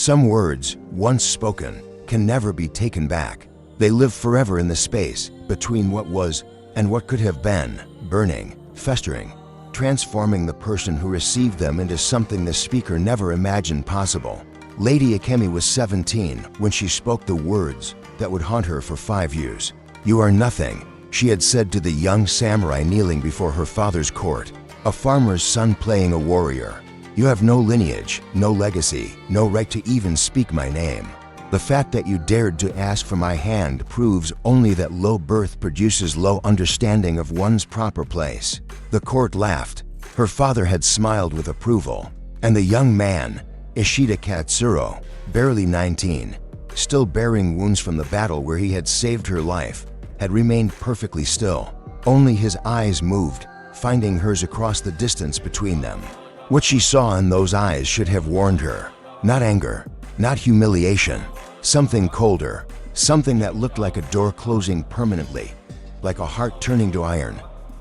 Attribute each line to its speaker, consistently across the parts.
Speaker 1: Some words, once spoken, can never be taken back. They live forever in the space between what was and what could have been, burning, festering, transforming the person who received them into something the speaker never imagined possible. Lady Akemi was 17 when she spoke the words that would haunt her for 5 years. "You are nothing," she had said to the young samurai kneeling before her father's court, a farmer's son playing a warrior. "You have no lineage, no legacy, no right to even speak my name. The fact that you dared to ask for my hand proves only that low birth produces low understanding of one's proper place." The court laughed. Her father had smiled with approval, and the young man, Ishida Katsuro, barely 19, still bearing wounds from the battle where he had saved her life, had remained perfectly still. Only his eyes moved, finding hers across the distance between them. What she saw in those eyes should have warned her. Not anger, not humiliation, something colder, something that looked like a door closing permanently, like a heart turning to iron,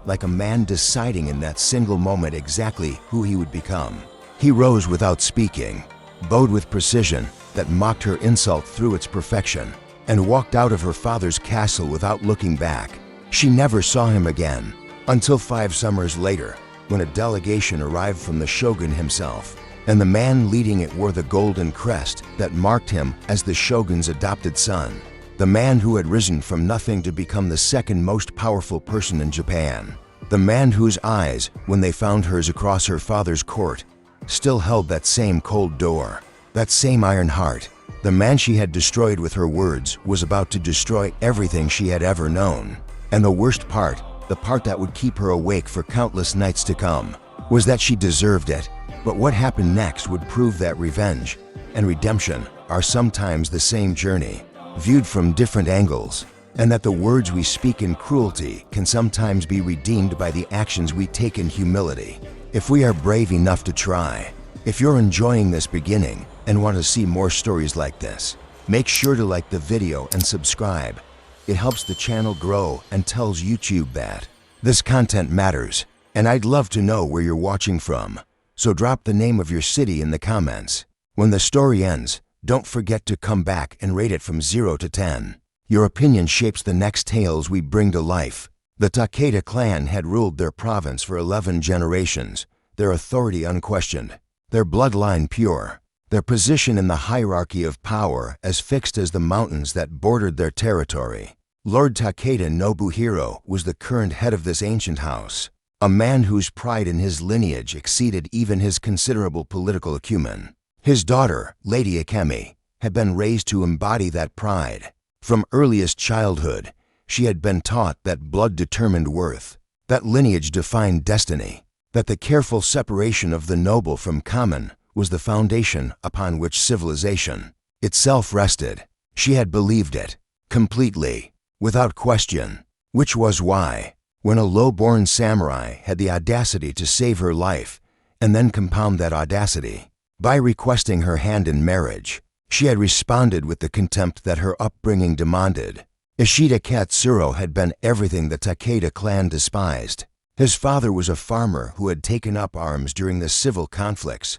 Speaker 1: like a man deciding in that single moment exactly who he would become. He rose without speaking, bowed with precision that mocked her insult through its perfection, and walked out of her father's castle without looking back. She never saw him again, until 5 summers later, when a delegation arrived from the Shogun himself, and the man leading it wore the golden crest that marked him as the Shogun's adopted son, the man who had risen from nothing to become the second most powerful person in Japan, the man whose eyes, when they found hers across her father's court, still held that same cold door, that same iron heart. The man she had destroyed with her words was about to destroy everything she had ever known. And the worst part, the part that would keep her awake for countless nights to come, was that she deserved it. But what happened next would prove that revenge and redemption are sometimes the same journey, viewed from different angles, and that the words we speak in cruelty can sometimes be redeemed by the actions we take in humility, if we are brave enough to try. If you're enjoying this beginning and want to see more stories like this, make sure to like the video and subscribe. It helps the channel grow and tells YouTube that this content matters, and I'd love to know where you're watching from. So drop the name of your city in the comments. When the story ends, don't forget to come back and rate it from 0 to 10. Your opinion shapes the next tales we bring to life. The Takeda clan had ruled their province for 11 generations, their authority unquestioned, their bloodline pure, their position in the hierarchy of power as fixed as the mountains that bordered their territory. Lord Takeda Nobuhiro was the current head of this ancient house, a man whose pride in his lineage exceeded even his considerable political acumen. His daughter, Lady Akemi, had been raised to embody that pride. From earliest childhood, she had been taught that blood determined worth, that lineage defined destiny, that the careful separation of the noble from common was the foundation upon which civilization itself rested. She had believed it, completely, without question, which was why, when a low-born samurai had the audacity to save her life, and then compound that audacity by requesting her hand in marriage, she had responded with the contempt that her upbringing demanded. Ishida Katsuro had been everything the Takeda clan despised. His father was a farmer who had taken up arms during the civil conflicts,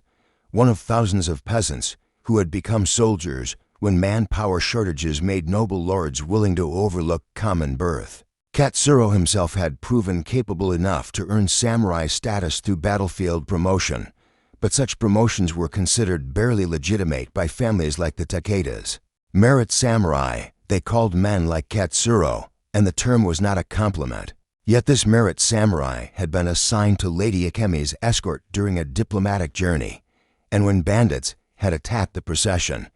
Speaker 1: one of thousands of peasants who had become soldiers when manpower shortages made noble lords willing to overlook common birth. Katsuro himself had proven capable enough to earn samurai status through battlefield promotion, but such promotions were considered barely legitimate by families like the Takedas. Merit samurai, they called men like Katsuro, and the term was not a compliment. Yet this merit samurai had been assigned to Lady Akemi's escort during a diplomatic journey, and when bandits had attacked the procession,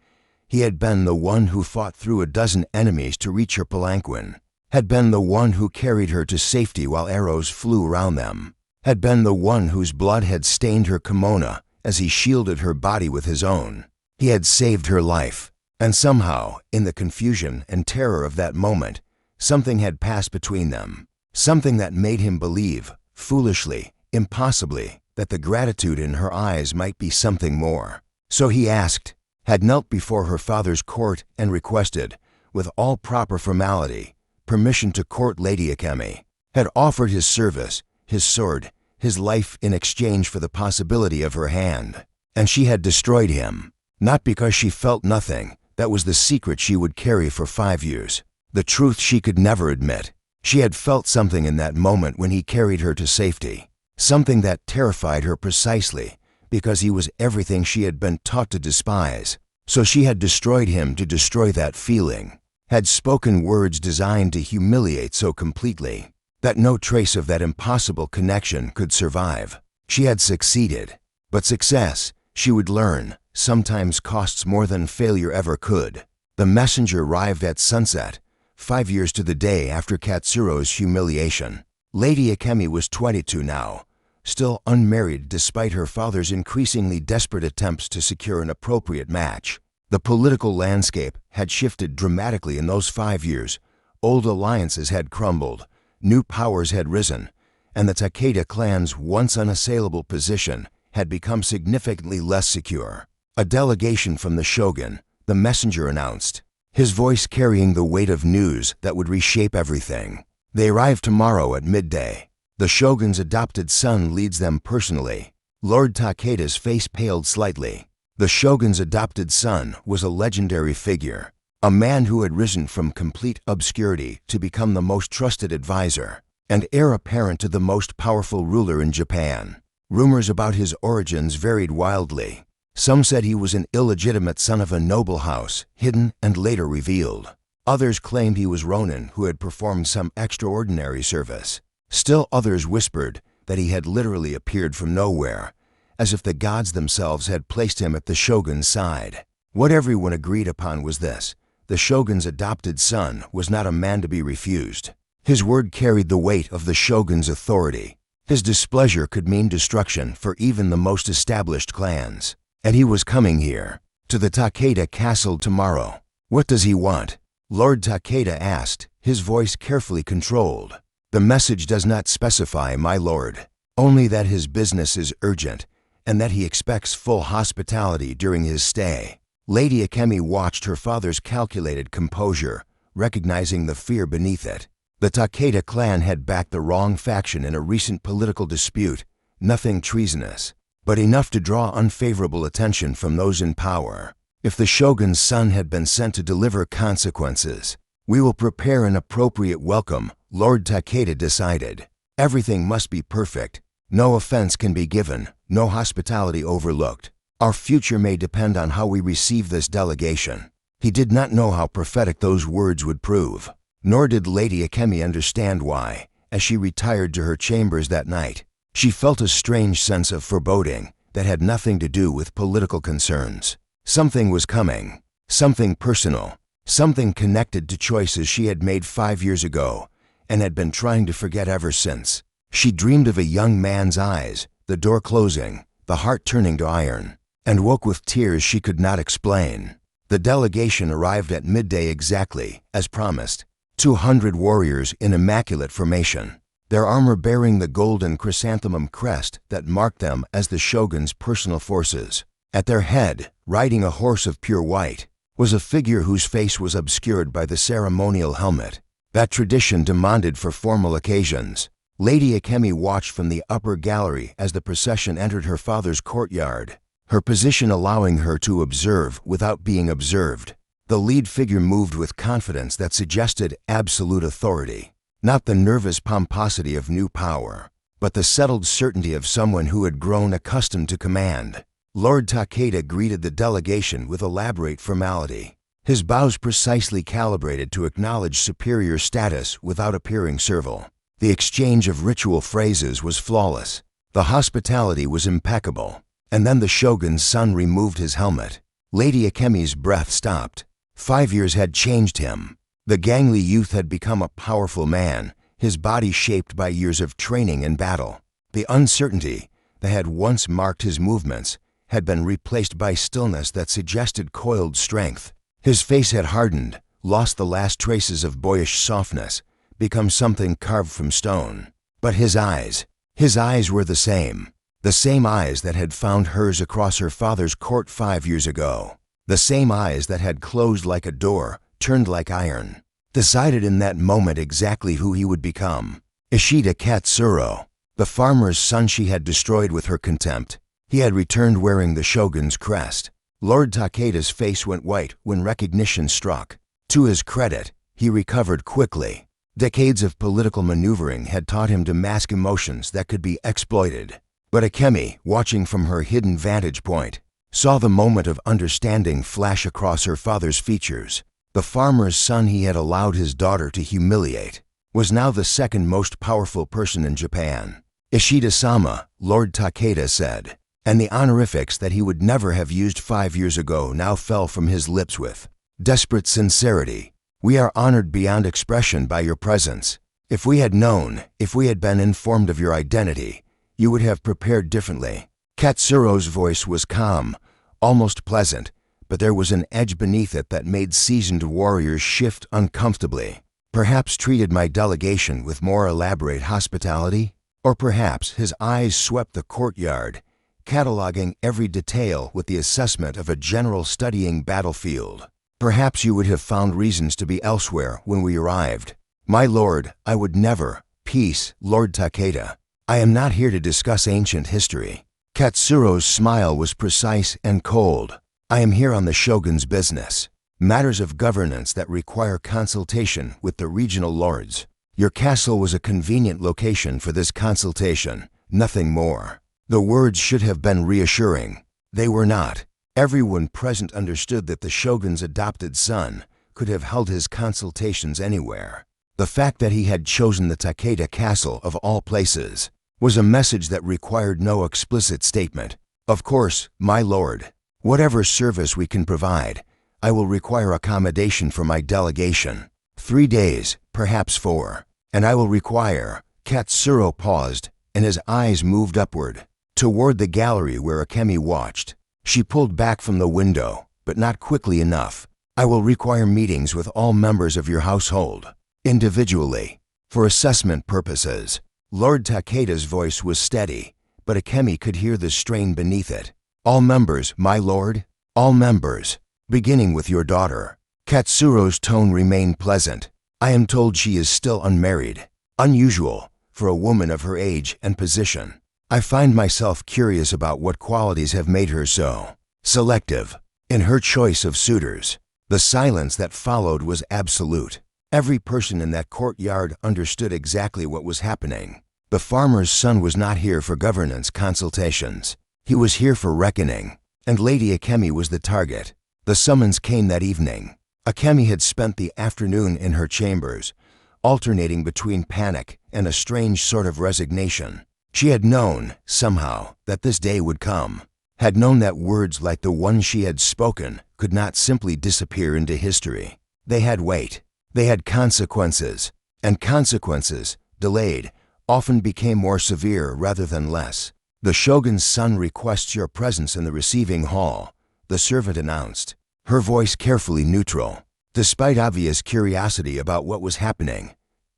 Speaker 1: he had been the one who fought through a dozen enemies to reach her palanquin, had been the one who carried her to safety while arrows flew around them, had been the one whose blood had stained her kimono as he shielded her body with his own. He had saved her life, and somehow, in the confusion and terror of that moment, something had passed between them, something that made him believe, foolishly, impossibly, that the gratitude in her eyes might be something more. So he asked, had knelt before her father's court and requested, with all proper formality, permission to court Lady Akemi, had offered his service, his sword, his life in exchange for the possibility of her hand, and she had destroyed him. Not because she felt nothing. That was the secret she would carry for 5 years. The truth she could never admit. She had felt something in that moment when he carried her to safety. Something that terrified her precisely because he was everything she had been taught to despise. So she had destroyed him to destroy that feeling. Had spoken words designed to humiliate so completely that no trace of that impossible connection could survive. She had succeeded. But success, she would learn, sometimes costs more than failure ever could. The messenger arrived at sunset, 5 years to the day after Katsuro's humiliation. Lady Akemi was 22 now, still unmarried despite her father's increasingly desperate attempts to secure an appropriate match. The political landscape had shifted dramatically in those 5 years. Old alliances had crumbled, new powers had risen, and the Takeda clan's once unassailable position had become significantly less secure. A delegation from the Shogun, the messenger announced, his voice carrying the weight of news that would reshape everything. They arrive tomorrow at midday. The Shogun's adopted son leads them personally. Lord Takeda's face paled slightly. The Shogun's adopted son was a legendary figure, a man who had risen from complete obscurity to become the most trusted advisor, and heir apparent to the most powerful ruler in Japan. Rumors about his origins varied wildly. Some said he was an illegitimate son of a noble house, hidden and later revealed. Others claimed he was Ronin who had performed some extraordinary service. Still others whispered that he had literally appeared from nowhere, as if the gods themselves had placed him at the Shogun's side. What everyone agreed upon was this: the Shogun's adopted son was not a man to be refused. His word carried the weight of the Shogun's authority. His displeasure could mean destruction for even the most established clans. And he was coming here, to the Takeda castle tomorrow. What does he want? Lord Takeda asked, his voice carefully controlled. The message does not specify, my lord. Only that his business is urgent, and that he expects full hospitality during his stay. Lady Akemi watched her father's calculated composure, recognizing the fear beneath it. The Takeda clan had backed the wrong faction in a recent political dispute, nothing treasonous, but enough to draw unfavorable attention from those in power. If the Shogun's son had been sent to deliver consequences, we will prepare an appropriate welcome, Lord Takeda decided. Everything must be perfect. No offense can be given, no hospitality overlooked. Our future may depend on how we receive this delegation. He did not know how prophetic those words would prove, nor did Lady Akemi understand why. As she retired to her chambers that night, she felt a strange sense of foreboding that had nothing to do with political concerns. Something was coming, something personal, something connected to choices she had made 5 years ago and had been trying to forget ever since. She dreamed of a young man's eyes, the door closing, the heart turning to iron, and woke with tears she could not explain. The delegation arrived at midday exactly, as promised. 200 warriors in immaculate formation, their armor bearing the golden chrysanthemum crest that marked them as the Shogun's personal forces. At their head, riding a horse of pure white, was a figure whose face was obscured by the ceremonial helmet that tradition demanded for formal occasions. Lady Akemi watched from the upper gallery as the procession entered her father's courtyard, her position allowing her to observe without being observed. The lead figure moved with confidence that suggested absolute authority, not the nervous pomposity of new power, but the settled certainty of someone who had grown accustomed to command. Lord Takeda greeted the delegation with elaborate formality, his bows precisely calibrated to acknowledge superior status without appearing servile. The exchange of ritual phrases was flawless. The hospitality was impeccable. And then the Shogun's son removed his helmet. Lady Akemi's breath stopped. 5 years had changed him. The gangly youth had become a powerful man, his body shaped by years of training and battle. The uncertainty that had once marked his movements had been replaced by stillness that suggested coiled strength. His face had hardened, lost the last traces of boyish softness, become something carved from stone. But his eyes were the same eyes that had found hers across her father's court 5 years ago. The same eyes that had closed like a door, turned like iron. Decided in that moment exactly who he would become. Ishida Katsuro, the farmer's son she had destroyed with her contempt. He had returned wearing the Shogun's crest. Lord Takeda's face went white when recognition struck. To his credit, he recovered quickly. Decades of political maneuvering had taught him to mask emotions that could be exploited. But Akemi, watching from her hidden vantage point, saw the moment of understanding flash across her father's features. The farmer's son he had allowed his daughter to humiliate was now the second most powerful person in Japan. Ishida-sama, Lord Takeda said, and the honorifics that he would never have used 5 years ago now fell from his lips with desperate sincerity. We are honored beyond expression by your presence. If we had known, if we had been informed of your identity, you would have prepared differently. Katsuro's voice was calm, almost pleasant, but there was an edge beneath it that made seasoned warriors shift uncomfortably. Perhaps treated my delegation with more elaborate hospitality? Or perhaps his eyes swept the courtyard, cataloging every detail with the assessment of a general studying battlefield. Perhaps you would have found reasons to be elsewhere when we arrived. My lord, I would never. Peace, Lord Takeda. I am not here to discuss ancient history. Katsuro's smile was precise and cold. I am here on the Shogun's business. Matters of governance that require consultation with the regional lords. Your castle was a convenient location for this consultation, nothing more. The words should have been reassuring. They were not. Everyone present understood that the Shogun's adopted son could have held his consultations anywhere. The fact that he had chosen the Takeda Castle of all places was a message that required no explicit statement. Of course, my lord, whatever service we can provide, I will require accommodation for my delegation. 3 days, perhaps 4, and I will require. Katsuro paused, and his eyes moved upward, toward the gallery where Akemi watched. She pulled back from the window, but not quickly enough. I will require meetings with all members of your household, individually, for assessment purposes. Lord Takeda's voice was steady, but Akemi could hear the strain beneath it. All members, my lord, all members, beginning with your daughter. Katsuro's tone remained pleasant. I am told she is still unmarried, unusual for a woman of her age and position. I find myself curious about what qualities have made her so selective in her choice of suitors. The silence that followed was absolute. Every person in that courtyard understood exactly what was happening. The farmer's son was not here for governance consultations. He was here for reckoning, and Lady Akemi was the target. The summons came that evening. Akemi had spent the afternoon in her chambers, alternating between panic and a strange sort of resignation. She had known, somehow, that this day would come, had known that words like the one she had spoken could not simply disappear into history. They had weight. They had consequences, and consequences, delayed, often became more severe rather than less. The Shogun's son requests your presence in the receiving hall, the servant announced, her voice carefully neutral, despite obvious curiosity about what was happening.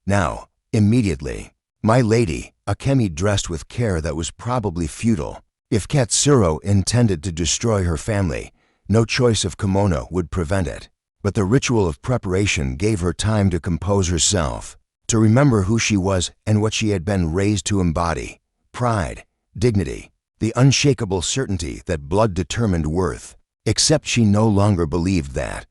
Speaker 1: Now, immediately. My lady, Akemi dressed with care that was probably futile. If Katsuro intended to destroy her family, no choice of kimono would prevent it. But the ritual of preparation gave her time to compose herself, to remember who she was and what she had been raised to embody. Pride, dignity, the unshakable certainty that blood determined worth. Except she no longer believed that,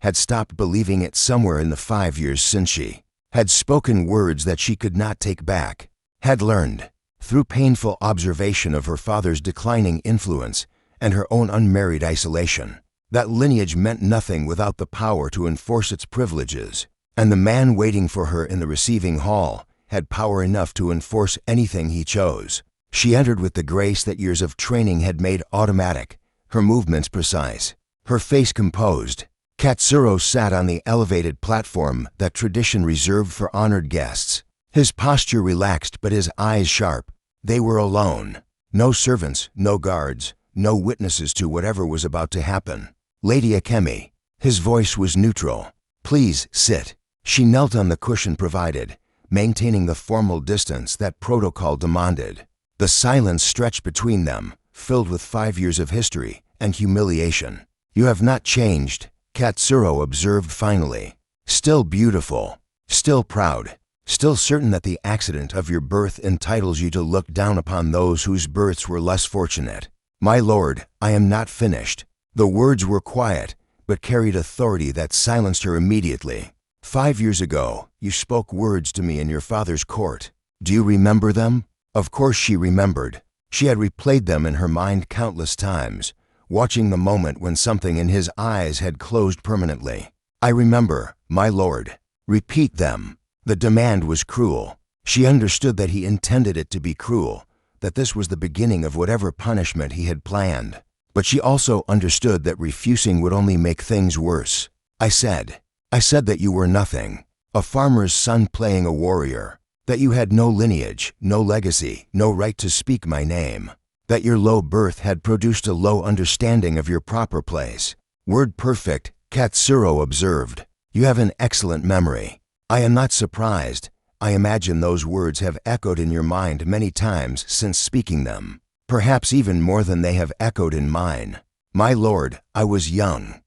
Speaker 1: had stopped believing it somewhere in the 5 years since she had spoken words that she could not take back, had learned, through painful observation of her father's declining influence and her own unmarried isolation, that lineage meant nothing without the power to enforce its privileges, and the man waiting for her in the receiving hall had power enough to enforce anything he chose. She entered with the grace that years of training had made automatic, her movements precise, her face composed. Katsuro sat on the elevated platform that tradition reserved for honored guests. His posture relaxed but his eyes sharp. They were alone. No servants, no guards, no witnesses to whatever was about to happen. Lady Akemi. His voice was neutral. Please sit. She knelt on the cushion provided, maintaining the formal distance that protocol demanded. The silence stretched between them, filled with 5 years of history and humiliation. You have not changed, Katsuro observed finally. Still beautiful, still proud, still certain that the accident of your birth entitles you to look down upon those whose births were less fortunate. My lord, I am not finished. The words were quiet, but carried authority that silenced her immediately. 5 years ago, you spoke words to me in your father's court. Do you remember them? Of course she remembered. She had replayed them in her mind countless times, watching the moment when something in his eyes had closed permanently. I remember, my lord. Repeat them. The demand was cruel. She understood that he intended it to be cruel, that this was the beginning of whatever punishment he had planned. But she also understood that refusing would only make things worse. I said that you were nothing, a farmer's son playing a warrior, that you had no lineage, no legacy, no right to speak my name, that your low birth had produced a low understanding of your proper place. Word perfect, Katsuro observed. You have an excellent memory. I am not surprised. I imagine those words have echoed in your mind many times since speaking them, perhaps even more than they have echoed in mine. My lord, I was young.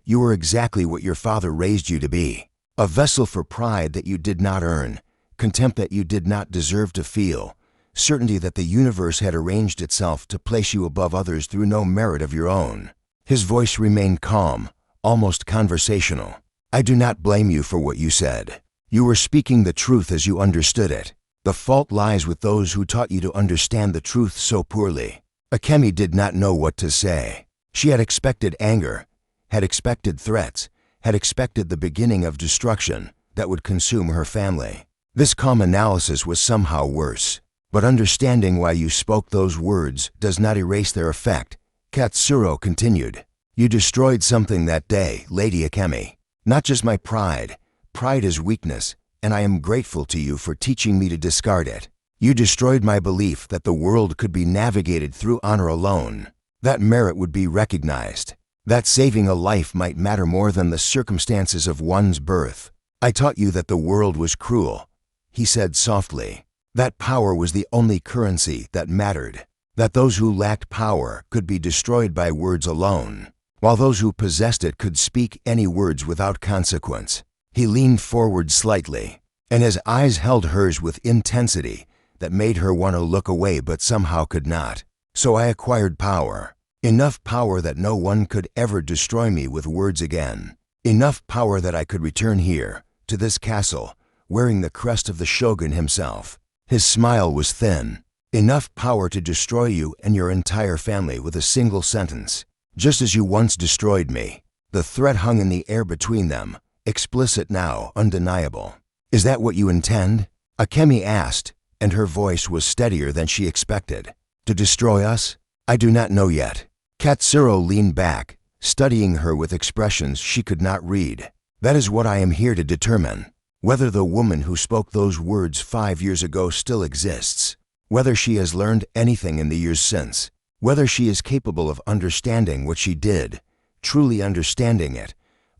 Speaker 1: You were exactly what your father raised you to be. A vessel for pride that you did not earn, contempt that you did not deserve to feel, certainty that the universe had arranged itself to place you above others through no merit of your own. His voice remained calm, almost conversational. I do not blame you for what you said. You were speaking the truth as you understood it. The fault lies with those who taught you to understand the truth so poorly. Akemi did not know what to say. She had expected anger, had expected threats, had expected the beginning of destruction that would consume her family. This calm analysis was somehow worse. But understanding why you spoke those words does not erase their effect. Katsuro continued. You destroyed something that day, Lady Akemi. Not just my pride. Pride is weakness, and I am grateful to you for teaching me to discard it. You destroyed my belief that the world could be navigated through honor alone, that merit would be recognized, that saving a life might matter more than the circumstances of one's birth. I taught you that the world was cruel, he said softly, that power was the only currency that mattered, that those who lacked power could be destroyed by words alone, while those who possessed it could speak any words without consequence. He leaned forward slightly, and his eyes held hers with intensity that made her want to look away but somehow could not. So I acquired power. Enough power that no one could ever destroy me with words again. Enough power that I could return here, to this castle, wearing the crest of the Shogun himself. His smile was thin. Enough power to destroy you and your entire family with a single sentence. Just as you once destroyed me. The threat hung in the air between them, explicit now, undeniable. Is that what you intend? Akemi asked, and her voice was steadier than she expected. To destroy us? I do not know yet. Katsuro leaned back, studying her with expressions she could not read. That is what I am here to determine. Whether the woman who spoke those words 5 years ago still exists. Whether she has learned anything in the years since. Whether she is capable of understanding what she did, truly understanding it,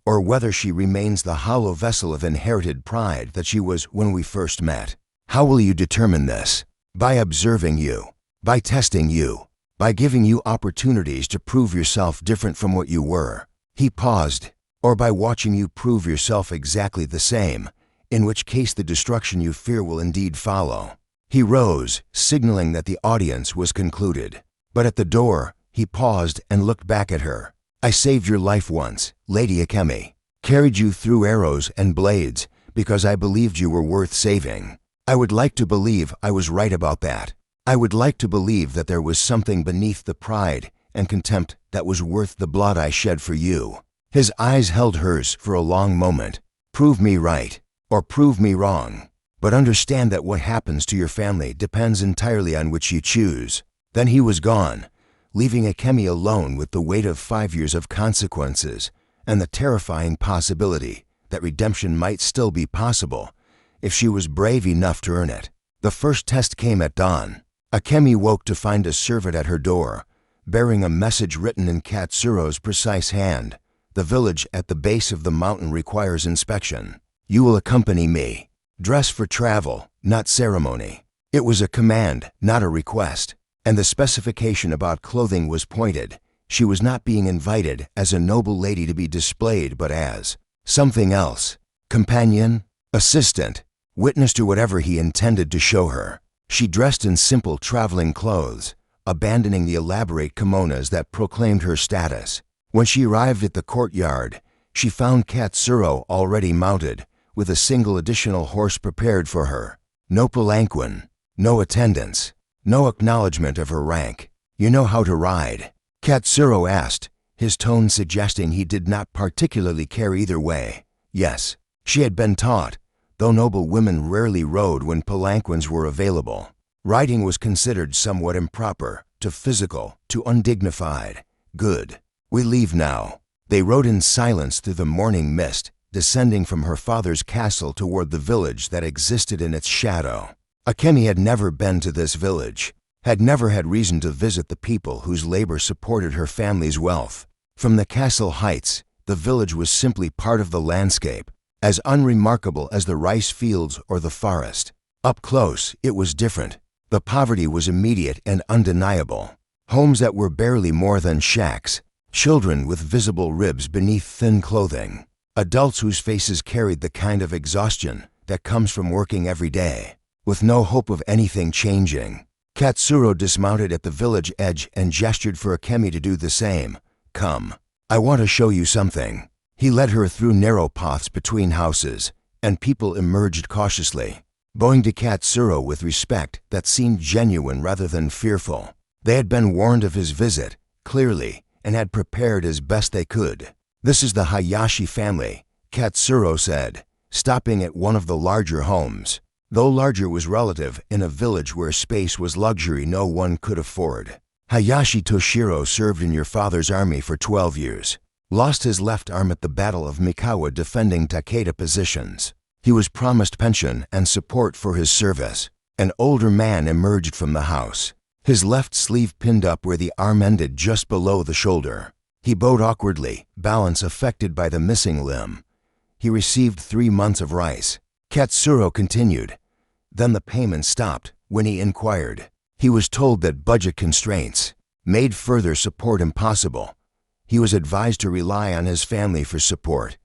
Speaker 1: or whether she remains the hollow vessel of inherited pride that she was when we first met. How will you determine this? By observing you, by testing you, by giving you opportunities to prove yourself different from what you were. He paused. Or by watching you prove yourself exactly the same, in which case the destruction you fear will indeed follow. He rose, signaling that the audience was concluded. But at the door, he paused and looked back at her. I saved your life once, Lady Akemi. Carried you through arrows and blades because I believed you were worth saving. I would like to believe I was right about that. I would like to believe that there was something beneath the pride and contempt that was worth the blood I shed for you. His eyes held hers for a long moment. Prove me right, or prove me wrong. But understand that what happens to your family depends entirely on which you choose. Then he was gone, leaving Akemi alone with the weight of 5 years of consequences and the terrifying possibility that redemption might still be possible if she was brave enough to earn it. The first test came at dawn. Akemi woke to find a servant at her door, bearing a message written in Katsuro's precise hand. The village at the base of the mountain requires inspection. You will accompany me. Dress for travel, not ceremony. It was a command, not a request. And the specification about clothing was pointed. She was not being invited as a noble lady to be displayed, but as something else. Companion, assistant, witness to whatever he intended to show her. She dressed in simple traveling clothes, abandoning the elaborate kimonos that proclaimed her status. When she arrived at the courtyard, she found Katsuro already mounted, with a single additional horse prepared for her. No palanquin, no attendants, no acknowledgement of her rank. "You know how to ride?" Katsuro asked, his tone suggesting he did not particularly care either way. Yes, she had been taught, though noble women rarely rode when palanquins were available. Riding was considered somewhat improper, too physical, too undignified. "Good. We leave now." They rode in silence through the morning mist, descending from her father's castle toward the village that existed in its shadow. Akemi had never been to this village, had never had reason to visit the people whose labor supported her family's wealth. From the castle heights, the village was simply part of the landscape, as unremarkable as the rice fields or the forest. Up close, it was different. The poverty was immediate and undeniable. Homes that were barely more than shacks, children with visible ribs beneath thin clothing, adults whose faces carried the kind of exhaustion that comes from working every day, with no hope of anything changing. Katsuro dismounted at the village edge and gestured for Akemi to do the same. "Come. I want to show you something." He led her through narrow paths between houses, and people emerged cautiously, bowing to Katsuro with respect that seemed genuine rather than fearful. They had been warned of his visit, clearly, and had prepared as best they could. "This is the Hayashi family," Katsuro said, stopping at one of the larger homes. Though larger was relative in a village where space was luxury no one could afford. "Hayashi Toshiro served in your father's army for 12 years. Lost his left arm at the Battle of Mikawa defending Takeda positions. He was promised pension and support for his service." An older man emerged from the house, his left sleeve pinned up where the arm ended just below the shoulder. He bowed awkwardly, balance affected by the missing limb. He received 3 months of rice. Katsuro continued. Then the payment stopped when he inquired. He was told that budget constraints made further support impossible. He was advised to rely on his family for support.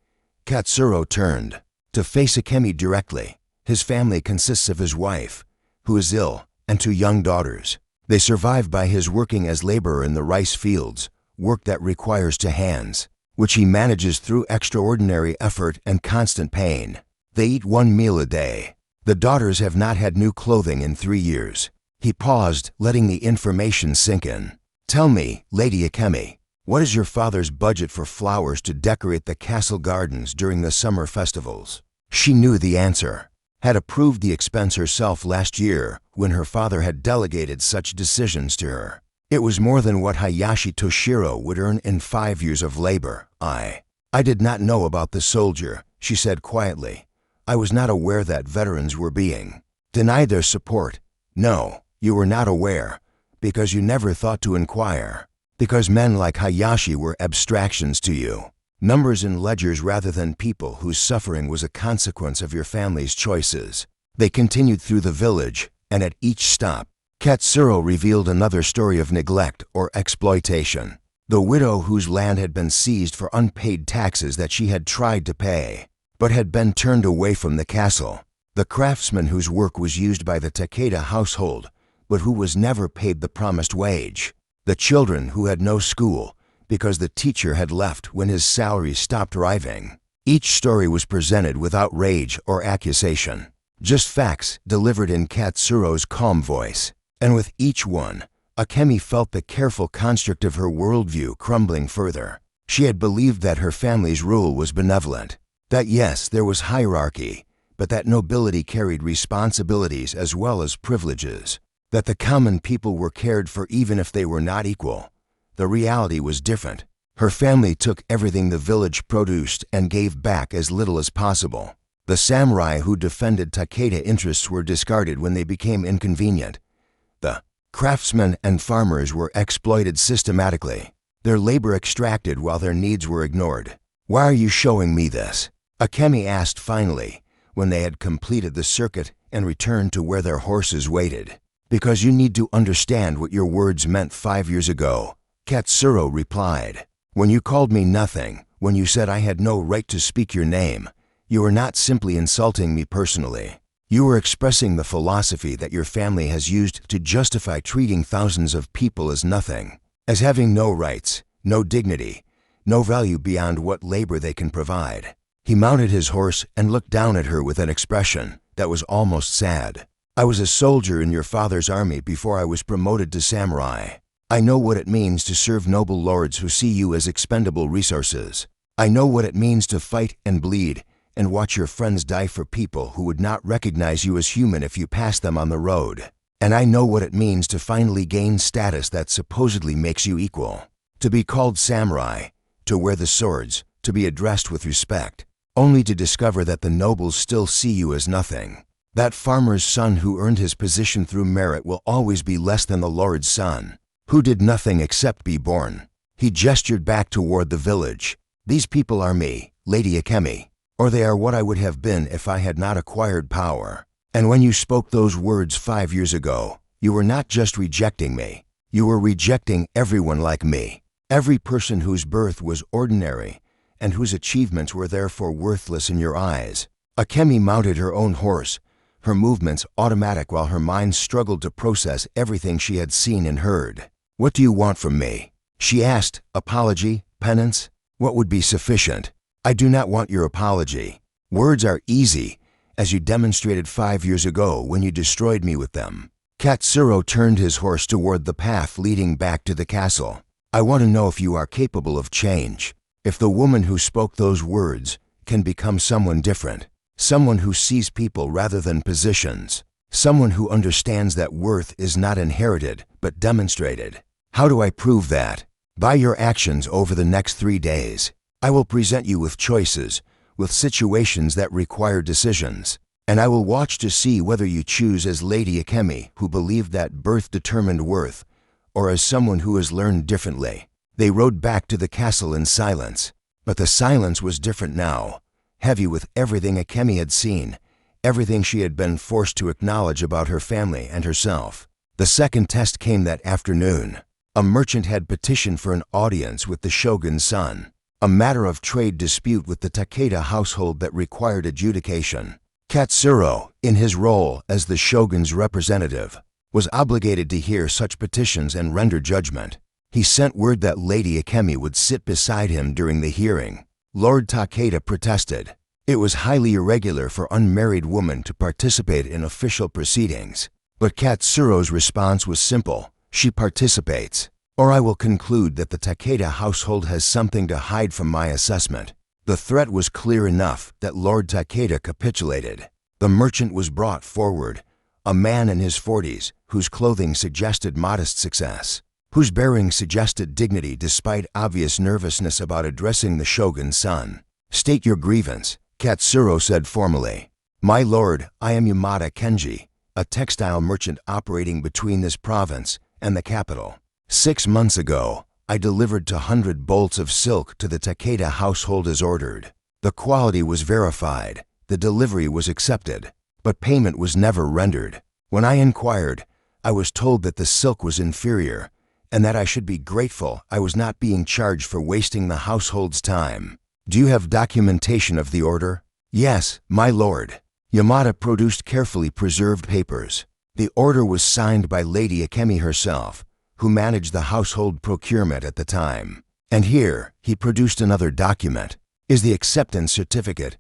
Speaker 1: Katsuro turned to face Akemi directly. His family consists of his wife, who is ill, and 2 young daughters. They survive by his working as laborer in the rice fields, work that requires 2 hands, which he manages through extraordinary effort and constant pain. They eat 1 meal a day. The daughters have not had new clothing in 3 years. He paused, letting the information sink in. "Tell me, Lady Akemi, what is your father's budget for flowers to decorate the castle gardens during the summer festivals?" She knew the answer, had approved the expense herself last year when her father had delegated such decisions to her. It was more than what Hayashi Toshiro would earn in 5 years of labor. I did not know about the soldier," she said quietly. "I was not aware that veterans were being denied their support." "No, you were not aware, because you never thought to inquire. Because men like Hayashi were abstractions to you. Numbers in ledgers rather than people whose suffering was a consequence of your family's choices." They continued through the village, and at each stop, Katsuro revealed another story of neglect or exploitation. The widow whose land had been seized for unpaid taxes that she had tried to pay, but had been turned away from the castle. The craftsman whose work was used by the Takeda household, but who was never paid the promised wage. The children who had no school, because the teacher had left when his salary stopped arriving. Each story was presented without rage or accusation, just facts delivered in Katsuro's calm voice. And with each one, Akemi felt the careful construct of her worldview crumbling further. She had believed that her family's rule was benevolent, that yes, there was hierarchy, but that nobility carried responsibilities as well as privileges, that the common people were cared for even if they were not equal. The reality was different. Her family took everything the village produced and gave back as little as possible. The samurai who defended Takeda interests were discarded when they became inconvenient. The craftsmen and farmers were exploited systematically, their labor extracted while their needs were ignored. "Why are you showing me this?" Akemi asked finally, when they had completed the circuit and returned to where their horses waited. "Because you need to understand what your words meant 5 years ago," Katsuro replied. "When you called me nothing, when you said I had no right to speak your name, you were not simply insulting me personally. You were expressing the philosophy that your family has used to justify treating thousands of people as nothing, as having no rights, no dignity, no value beyond what labor they can provide. He mounted his horse and looked down at her with an expression that was almost sad. I was a soldier in your father's army before I was promoted to samurai. I know what it means to serve noble lords who see you as expendable resources. I know what it means to fight and bleed and watch your friends die for people who would not recognize you as human if you passed them on the road. And I know what it means to finally gain status that supposedly makes you equal. To be called samurai, to wear the swords, to be addressed with respect, only to discover that the nobles still see you as nothing. That farmer's son who earned his position through merit will always be less than the lord's son, who did nothing except be born. He gestured back toward the village. These people are me, Lady Akemi, or they are what I would have been if I had not acquired power. And when you spoke those words 5 years ago, you were not just rejecting me, you were rejecting everyone like me, every person whose birth was ordinary and whose achievements were therefore worthless in your eyes. Akemi mounted her own horse, her movements automatic while her mind struggled to process everything she had seen and heard. What do you want from me? She asked. Apology? Penance? What would be sufficient? I do not want your apology. Words are easy, as you demonstrated 5 years ago when you destroyed me with them. Katsuro turned his horse toward the path leading back to the castle. I want to know if you are capable of change. If the woman who spoke those words can become someone different, someone who sees people rather than positions, someone who understands that worth is not inherited but demonstrated. How do I prove that? By your actions over the next 3 days. I will present you with choices, with situations that require decisions, and I will watch to see whether you choose as Lady Akemi, who believed that birth determined worth, or as someone who has learned differently. They rode back to the castle in silence, but the silence was different now, heavy with everything Akemi had seen, everything she had been forced to acknowledge about her family and herself. The second test came that afternoon. A merchant had petitioned for an audience with the Shogun's son, a matter of trade dispute with the Takeda household that required adjudication. Katsuro, in his role as the Shogun's representative, was obligated to hear such petitions and render judgment. He sent word that Lady Akemi would sit beside him during the hearing. Lord Takeda protested. It was highly irregular for unmarried women to participate in official proceedings. But Katsuro's response was simple. She participates, or I will conclude that the Takeda household has something to hide from my assessment. The threat was clear enough that Lord Takeda capitulated. The merchant was brought forward, a man in his 40s whose clothing suggested modest success, whose bearing suggested dignity despite obvious nervousness about addressing the Shogun's son. State your grievance, Katsuro said formally. My lord, I am Yamada Kenji, a textile merchant operating between this province and the capital. 6 months ago, I delivered 200 bolts of silk to the Takeda household as ordered. The quality was verified, the delivery was accepted, but payment was never rendered. When I inquired, I was told that the silk was inferior and that I should be grateful I was not being charged for wasting the household's time. Do you have documentation of the order? Yes, my lord. Yamada produced carefully preserved papers. The order was signed by Lady Akemi herself, who managed the household procurement at the time. And here, he produced another document, is the acceptance certificate,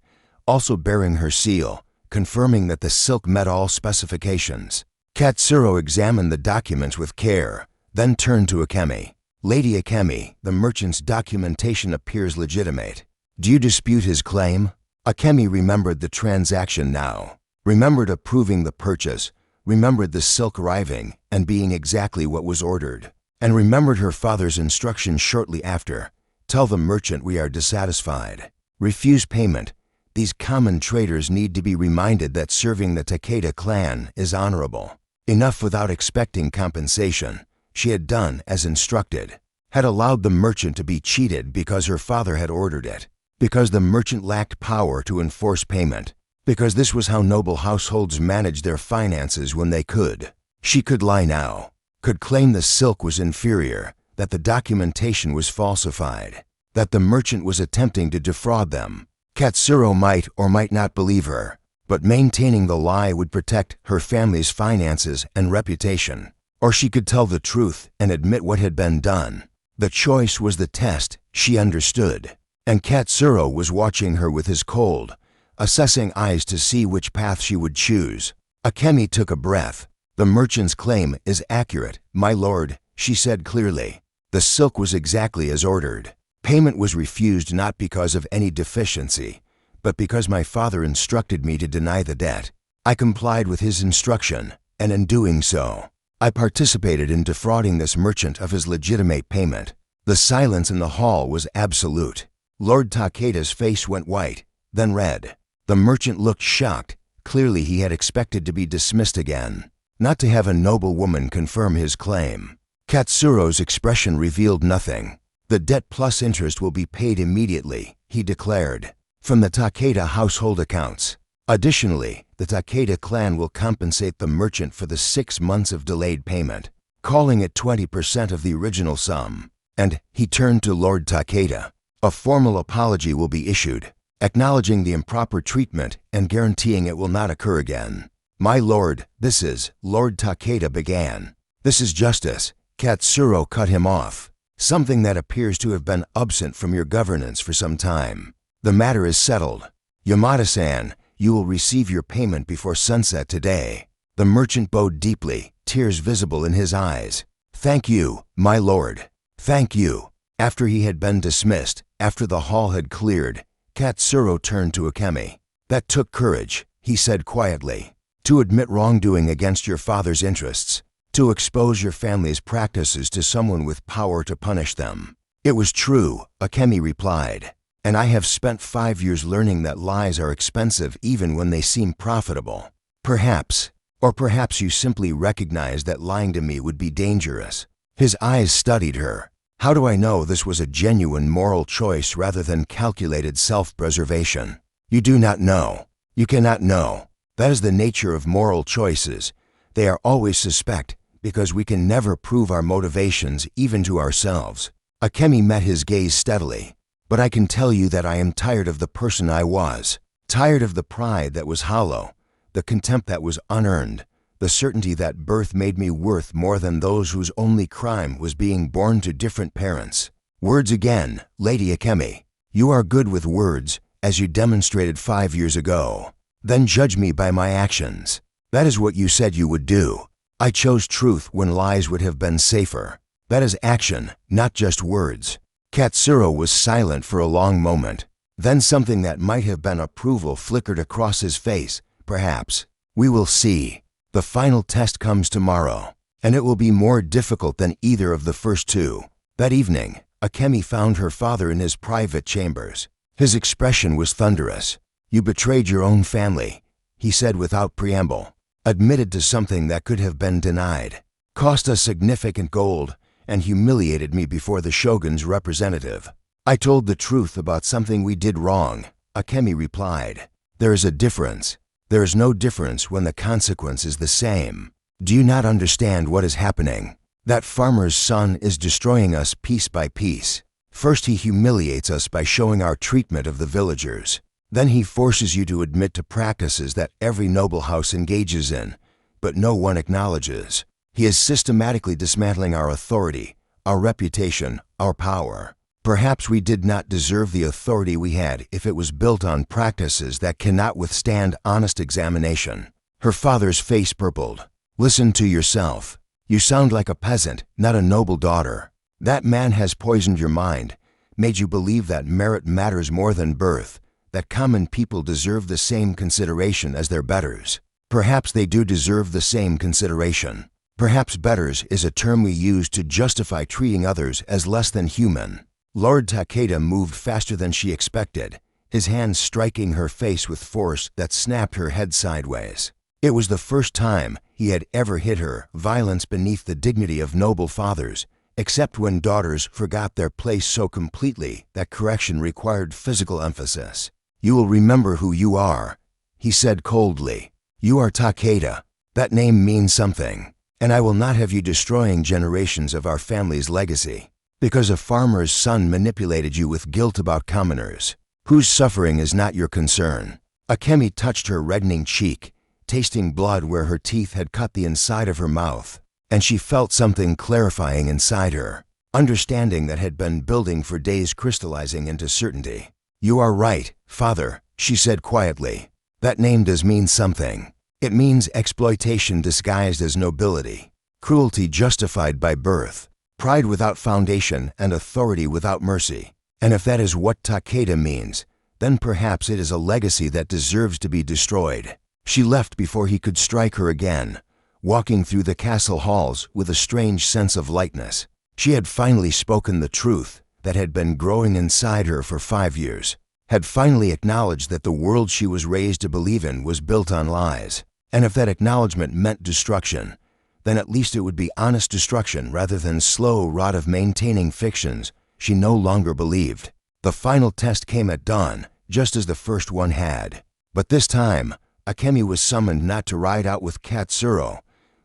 Speaker 1: also bearing her seal, confirming that the silk met all specifications. Katsuro examined the documents with care, then turned to Akemi. Lady Akemi, the merchant's documentation appears legitimate. Do you dispute his claim? Akemi remembered the transaction now, remembered approving the purchase, remembered the silk arriving and being exactly what was ordered, and remembered her father's instructions shortly after. Tell the merchant we are dissatisfied. Refuse payment. These common traders need to be reminded that serving the Takeda clan is honorable. Enough without expecting compensation. She had done as instructed, had allowed the merchant to be cheated because her father had ordered it, because the merchant lacked power to enforce payment, because this was how noble households managed their finances when they could. She could lie now, could claim the silk was inferior, that the documentation was falsified, that the merchant was attempting to defraud them. Katsuro might or might not believe her, but maintaining the lie would protect her family's finances and reputation. Or she could tell the truth and admit what had been done. The choice was the test, she understood. And Katsuro was watching her with his cold, assessing eyes to see which path she would choose. Akemi took a breath. "The merchant's claim is accurate, my lord," she said clearly. "The silk was exactly as ordered. Payment was refused not because of any deficiency, but because my father instructed me to deny the debt. I complied with his instruction, and in doing so, I participated in defrauding this merchant of his legitimate payment." The silence in the hall was absolute. Lord Takeda's face went white, then red. The merchant looked shocked. Clearly he had expected to be dismissed again, not to have a noble woman confirm his claim. Katsuro's expression revealed nothing. "The debt plus interest will be paid immediately," he declared, "from the Takeda household accounts. Additionally, the Takeda clan will compensate the merchant for the 6 months of delayed payment, calling it 20% of the original sum." And he turned to Lord Takeda. "A formal apology will be issued, acknowledging the improper treatment and guaranteeing it will not occur again." "My lord, this is," Lord Takeda began. "This is justice." Katsuro cut him off. "Something that appears to have been absent from your governance for some time. The matter is settled. Yamada-san, you will receive your payment before sunset today." The merchant bowed deeply, tears visible in his eyes. "Thank you, my lord. Thank you." After he had been dismissed, after the hall had cleared, Katsuro turned to Akemi. "That took courage," he said quietly. "To admit wrongdoing against your father's interests, to expose your family's practices to someone with power to punish them." "It was true," Akemi replied. "And I have spent 5 years learning that lies are expensive even when they seem profitable. Perhaps, or perhaps you simply recognized that lying to me would be dangerous." His eyes studied her. "How do I know this was a genuine moral choice rather than calculated self-preservation?" "You do not know. You cannot know. That is the nature of moral choices. They are always suspect, because we can never prove our motivations even to ourselves." Akemi met his gaze steadily. "But I can tell you that I am tired of the person I was. Tired of the pride that was hollow, the contempt that was unearned, the certainty that birth made me worth more than those whose only crime was being born to different parents." "Words again, Lady Akemi. You are good with words, as you demonstrated 5 years ago. Then judge me by my actions. That is what you said you would do. I chose truth when lies would have been safer. That is action, not just words." Katsuro was silent for a long moment. Then something that might have been approval flickered across his face. "Perhaps. We will see. The final test comes tomorrow, and it will be more difficult than either of the first two." That evening, Akemi found her father in his private chambers. His expression was thunderous. "You betrayed your own family," he said without preamble. "Admitted to something that could have been denied. Cost us significant gold, and humiliated me before the Shogun's representative." "I told the truth about something we did wrong," Akemi replied. "There is a difference. There is no difference when the consequence is the same. Do you not understand what is happening? That farmer's son is destroying us piece by piece. First he humiliates us by showing our treatment of the villagers. Then he forces you to admit to practices that every noble house engages in, but no one acknowledges. He is systematically dismantling our authority, our reputation, our power. Perhaps we did not deserve the authority we had if it was built on practices that cannot withstand honest examination." Her father's face purpled. "Listen to yourself. You sound like a peasant, not a noble daughter. That man has poisoned your mind, made you believe that merit matters more than birth, that common people deserve the same consideration as their betters. Perhaps they do deserve the same consideration. Perhaps betters is a term we use to justify treating others as less than human." Lord Takeda moved faster than she expected, his hand striking her face with force that snapped her head sideways. It was the first time he had ever hit her, violence beneath the dignity of noble fathers, except when daughters forgot their place so completely that correction required physical emphasis. "You will remember who you are," he said coldly. "You are Takeda. That name means something, and I will not have you destroying generations of our family's legacy, because a farmer's son manipulated you with guilt about commoners, whose suffering is not your concern." Akemi touched her reddening cheek, tasting blood where her teeth had cut the inside of her mouth, and she felt something clarifying inside her, understanding that had been building for days crystallizing into certainty. "You are right, father," she said quietly. "That name does mean something. It means exploitation disguised as nobility, cruelty justified by birth, pride without foundation, and authority without mercy. And if that is what Takeda means, then perhaps it is a legacy that deserves to be destroyed." She left before he could strike her again, walking through the castle halls with a strange sense of lightness. She had finally spoken the truth that had been growing inside her for 5 years, had finally acknowledged that the world she was raised to believe in was built on lies. And if that acknowledgement meant destruction, then at least it would be honest destruction rather than slow rot of maintaining fictions she no longer believed. The final test came at dawn, just as the first one had. But this time, Akemi was summoned not to ride out with Katsuro,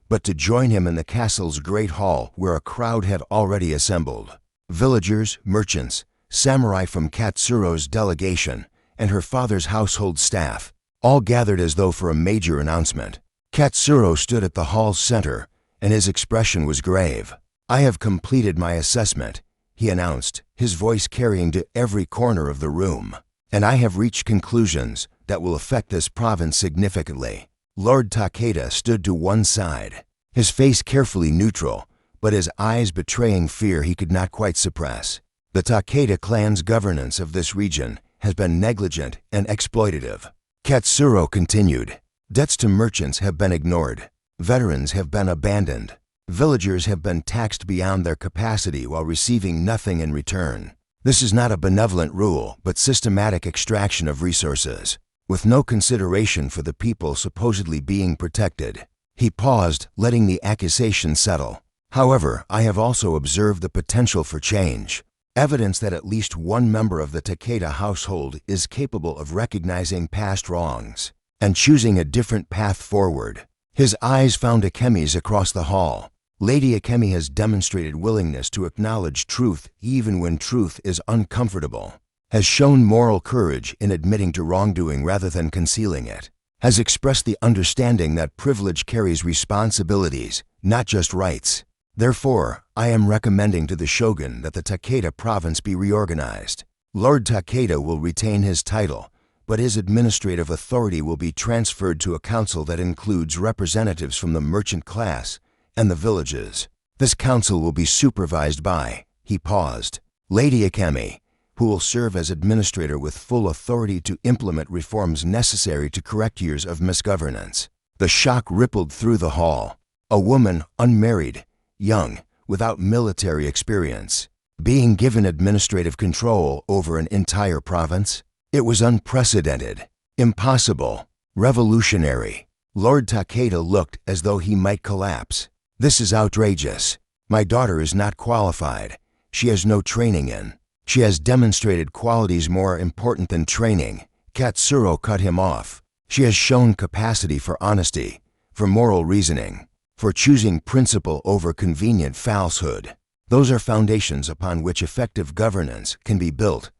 Speaker 1: but to join him in the castle's great hall where a crowd had already assembled. Villagers, merchants, samurai from Katsuro's delegation, and her father's household staff, all gathered as though for a major announcement. Katsuro stood at the hall's center, and his expression was grave. "I have completed my assessment," he announced, his voice carrying to every corner of the room. "And I have reached conclusions that will affect this province significantly." Lord Takeda stood to one side, his face carefully neutral, but his eyes betraying fear he could not quite suppress. "The Takeda clan's governance of this region has been negligent and exploitative," Katsuro continued. "Debts to merchants have been ignored. Veterans have been abandoned. Villagers have been taxed beyond their capacity while receiving nothing in return. This is not a benevolent rule, but systematic extraction of resources, with no consideration for the people supposedly being protected." He paused, letting the accusation settle. "However, I have also observed the potential for change. Evidence that at least one member of the Takeda household is capable of recognizing past wrongs and choosing a different path forward." His eyes found Akemi's across the hall. Lady Akemi has demonstrated willingness to acknowledge truth even when truth is uncomfortable, has shown moral courage in admitting to wrongdoing rather than concealing it, has expressed the understanding that privilege carries responsibilities, not just rights. Therefore, I am recommending to the Shogun that the Takeda province be reorganized. Lord Takeda will retain his title, but his administrative authority will be transferred to a council that includes representatives from the merchant class and the villages. This council will be supervised by," he paused, "Lady Akemi, who will serve as administrator with full authority to implement reforms necessary to correct years of misgovernance." The shock rippled through the hall. A woman, unmarried, young, without military experience, being given administrative control over an entire province? It was unprecedented, impossible, revolutionary. Lord Takeda looked as though he might collapse. "This is outrageous. My daughter is not qualified. She has no training in. She has demonstrated qualities more important than training." Katsuro cut him off. "She has shown capacity for honesty, for moral reasoning, for choosing principle over convenient falsehood. Those are foundations upon which effective governance can be built.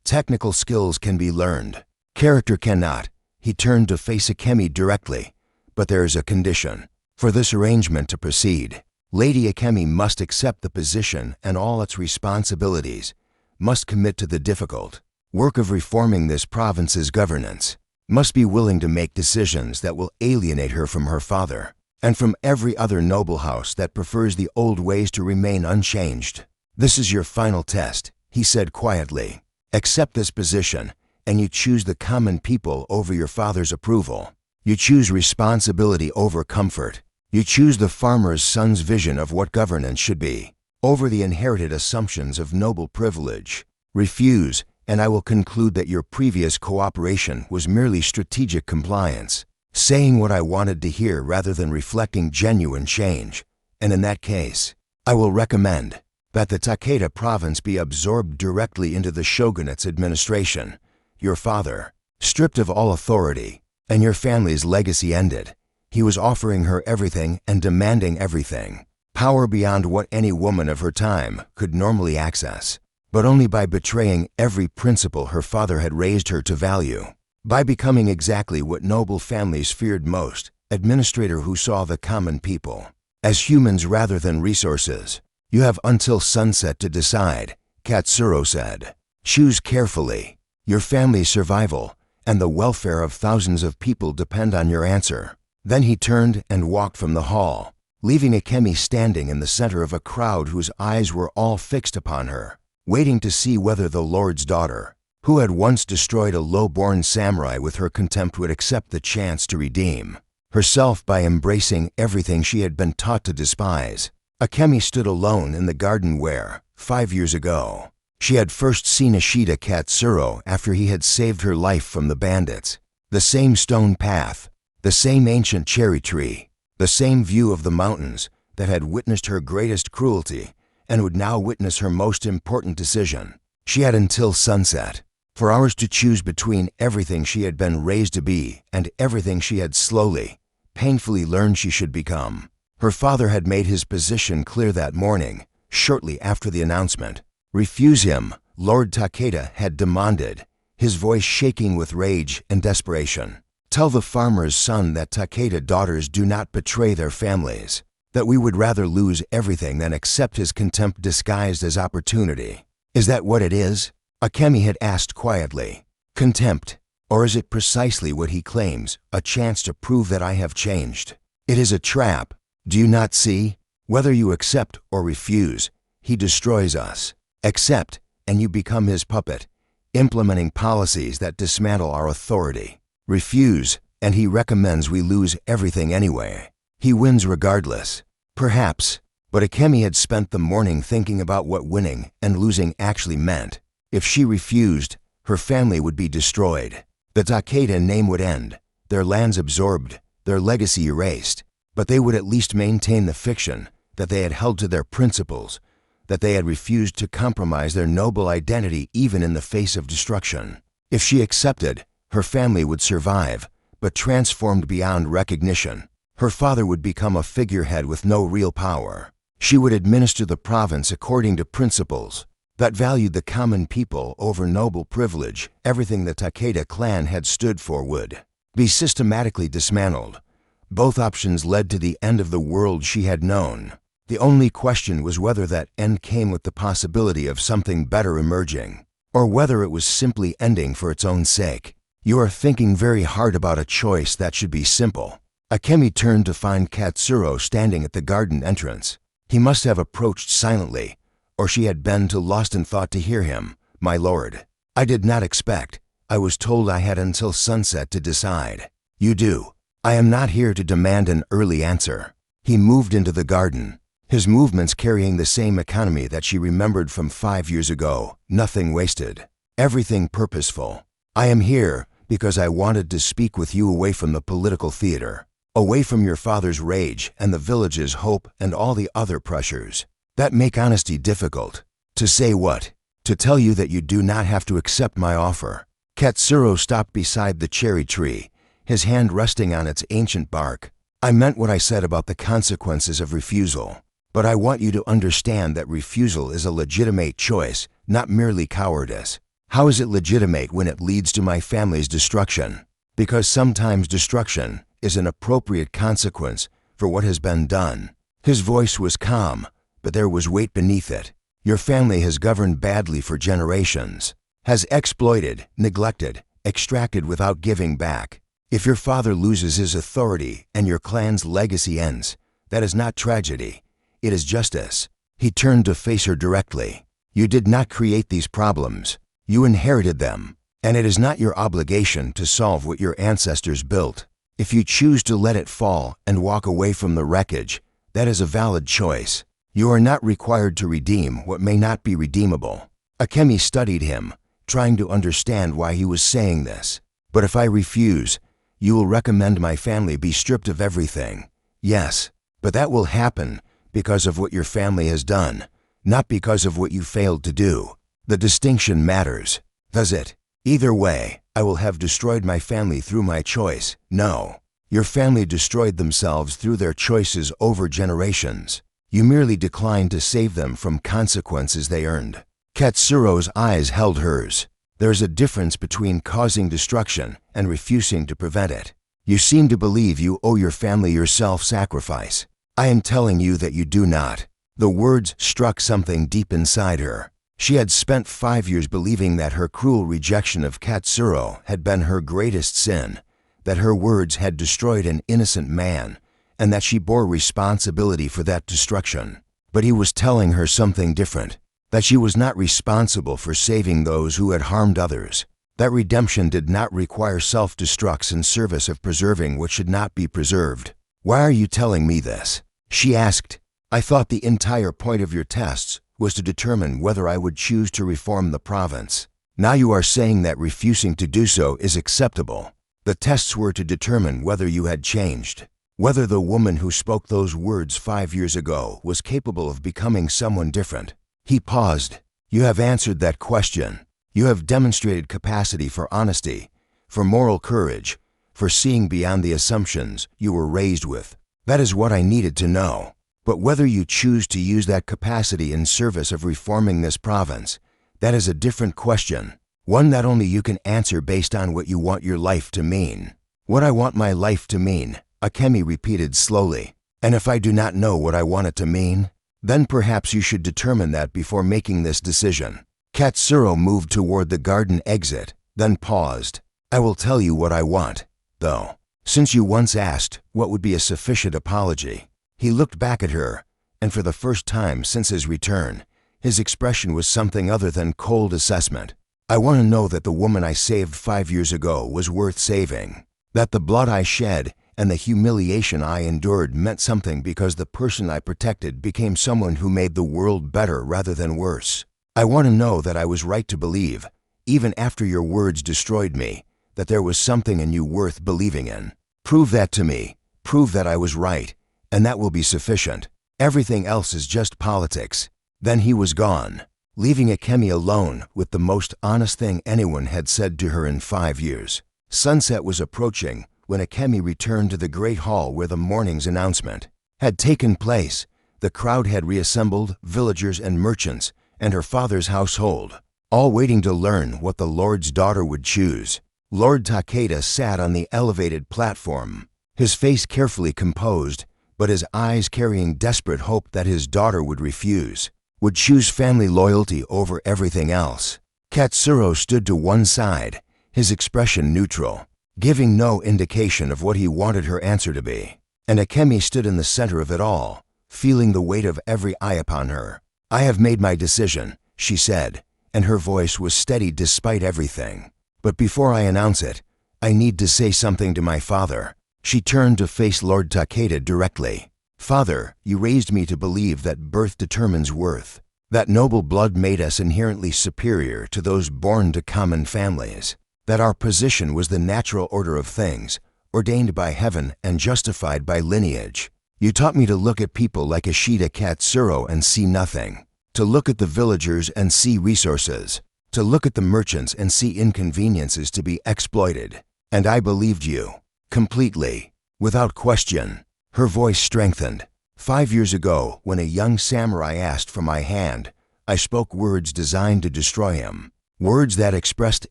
Speaker 1: Technical skills can be learned. Character cannot." He turned to face Akemi directly. "But there is a condition. For this arrangement to proceed, Lady Akemi must accept the position and all its responsibilities, must commit to the difficult work of reforming this province's governance, must be willing to make decisions that will alienate her from her father, and from every other noble house that prefers the old ways to remain unchanged. This is your final test," he said quietly. "Accept this position, and you choose the common people over your father's approval. You choose responsibility over comfort. You choose the farmer's son's vision of what governance should be, over the inherited assumptions of noble privilege. Refuse, and I will conclude that your previous cooperation was merely strategic compliance, saying what I wanted to hear rather than reflecting genuine change. And in that case, I will recommend that the Takeda province be absorbed directly into the shogunate's administration. Your father, stripped of all authority, and your family's legacy ended. He was offering her everything and demanding everything, power beyond what any woman of her time could normally access, but only by betraying every principle her father had raised her to value. By becoming exactly what noble families feared most, administrator who saw the common people as humans rather than resources. You have until sunset to decide, Katsuro said. Choose carefully. Your family's survival and the welfare of thousands of people depend on your answer. Then he turned and walked from the hall, leaving Akemi standing in the center of a crowd whose eyes were all fixed upon her, waiting to see whether the Lord's daughter, who had once destroyed a low-born samurai with her contempt, would accept the chance to redeem herself by embracing everything she had been taught to despise. Akemi stood alone in the garden where, 5 years ago, she had first seen Ishida Katsuro after he had saved her life from the bandits. The same stone path, the same ancient cherry tree, the same view of the mountains that had witnessed her greatest cruelty and would now witness her most important decision. She had until sunset, for hours, to choose between everything she had been raised to be and everything she had slowly, painfully learned she should become. Her father had made his position clear that morning, shortly after the announcement. Refuse him, Lord Takeda had demanded, his voice shaking with rage and desperation. Tell the farmer's son that Takeda daughters do not betray their families, that we would rather lose everything than accept his contempt disguised as opportunity. Is that what it is? Akemi had asked quietly. Contempt, or is it precisely what he claims, a chance to prove that I have changed? It is a trap. Do you not see? Whether you accept or refuse, he destroys us. Accept, and you become his puppet, implementing policies that dismantle our authority. Refuse, and he recommends we lose everything anyway. He wins regardless. Perhaps, but Akemi had spent the morning thinking about what winning and losing actually meant. If she refused, her family would be destroyed. The Takeda name would end, their lands absorbed, their legacy erased, but they would at least maintain the fiction that they had held to their principles, that they had refused to compromise their noble identity even in the face of destruction. If she accepted, her family would survive, but transformed beyond recognition. Her father would become a figurehead with no real power. She would administer the province according to principles that valued the common people over noble privilege. Everything the Takeda clan had stood for would be systematically dismantled. Both options led to the end of the world she had known. The only question was whether that end came with the possibility of something better emerging, or whether it was simply ending for its own sake. You are thinking very hard about a choice that should be simple. Akemi turned to find Katsuro standing at the garden entrance. He must have approached silently, or she had been too lost in thought to hear him. My lord, I did not expect. I was told I had until sunset to decide. You do. I am not here to demand an early answer. He moved into the garden, his movements carrying the same economy that she remembered from 5 years ago. Nothing wasted, everything purposeful. I am here because I wanted to speak with you away from the political theater, away from your father's rage and the village's hope and all the other pressures that make honesty difficult. To say what? To tell you that you do not have to accept my offer. Katsuro stopped beside the cherry tree, his hand resting on its ancient bark. I meant what I said about the consequences of refusal, but I want you to understand that refusal is a legitimate choice, not merely cowardice. How is it legitimate when it leads to my family's destruction? Because sometimes destruction is an appropriate consequence for what has been done. His voice was calm, but there was weight beneath it. Your family has governed badly for generations, has exploited, neglected, extracted without giving back. If your father loses his authority and your clan's legacy ends, that is not tragedy, it is justice. He turned to face her directly. You did not create these problems. You inherited them, and it is not your obligation to solve what your ancestors built. If you choose to let it fall and walk away from the wreckage, that is a valid choice. You are not required to redeem what may not be redeemable. Akemi studied him, trying to understand why he was saying this. But if I refuse, you will recommend my family be stripped of everything. Yes, but that will happen because of what your family has done, not because of what you failed to do. The distinction matters, does it? Either way, I will have destroyed my family through my choice. No, your family destroyed themselves through their choices over generations. You merely declined to save them from consequences they earned. Katsuro's eyes held hers. There's a difference between causing destruction and refusing to prevent it. You seem to believe you owe your family your self-sacrifice. I am telling you that you do not." The words struck something deep inside her. She had spent 5 years believing that her cruel rejection of Katsuro had been her greatest sin, that her words had destroyed an innocent man, and that she bore responsibility for that destruction. But he was telling her something different, that she was not responsible for saving those who had harmed others, that redemption did not require self-destructs in service of preserving what should not be preserved. "Why are you telling me this?" she asked. "I thought the entire point of your tests was to determine whether I would choose to reform the province. Now you are saying that refusing to do so is acceptable. The tests were to determine whether you had changed, whether the woman who spoke those words 5 years ago was capable of becoming someone different." He paused. "You have answered that question. You have demonstrated capacity for honesty, for moral courage, for seeing beyond the assumptions you were raised with. That is what I needed to know. But whether you choose to use that capacity in service of reforming this province, that is a different question, one that only you can answer based on what you want your life to mean." "What I want my life to mean," Akemi repeated slowly. "And if I do not know what I want it to mean, then perhaps you should determine that before making this decision." Katsuro moved toward the garden exit, then paused. "I will tell you what I want, though. Since you once asked what would be a sufficient apology." He looked back at her, and for the first time since his return, his expression was something other than cold assessment. "I want to know that the woman I saved 5 years ago was worth saving, that the blood I shed and the humiliation I endured meant something because the person I protected became someone who made the world better rather than worse. I want to know that I was right to believe, even after your words destroyed me, that there was something in you worth believing in. Prove that to me, prove that I was right, and that will be sufficient. Everything else is just politics." Then he was gone, leaving Akemi alone with the most honest thing anyone had said to her in 5 years. Sunset was approaching when Akemi returned to the great hall where the morning's announcement had taken place. The crowd had reassembled, villagers and merchants, and her father's household, all waiting to learn what the Lord's daughter would choose. Lord Takeda sat on the elevated platform, his face carefully composed, but his eyes carrying desperate hope that his daughter would refuse, would choose family loyalty over everything else. Katsuro stood to one side, his expression neutral, giving no indication of what he wanted her answer to be. And Akemi stood in the center of it all, feeling the weight of every eye upon her. "I have made my decision," she said, and her voice was steady despite everything. "But before I announce it, I need to say something to my father." She turned to face Lord Takeda directly. "Father, you raised me to believe that birth determines worth, that noble blood made us inherently superior to those born to common families, that our position was the natural order of things, ordained by heaven and justified by lineage. You taught me to look at people like Ishida Katsuro and see nothing, to look at the villagers and see resources, to look at the merchants and see inconveniences to be exploited. And I believed you. Completely, without question." Her voice strengthened. 5 years ago, when a young samurai asked for my hand, I spoke words designed to destroy him, words that expressed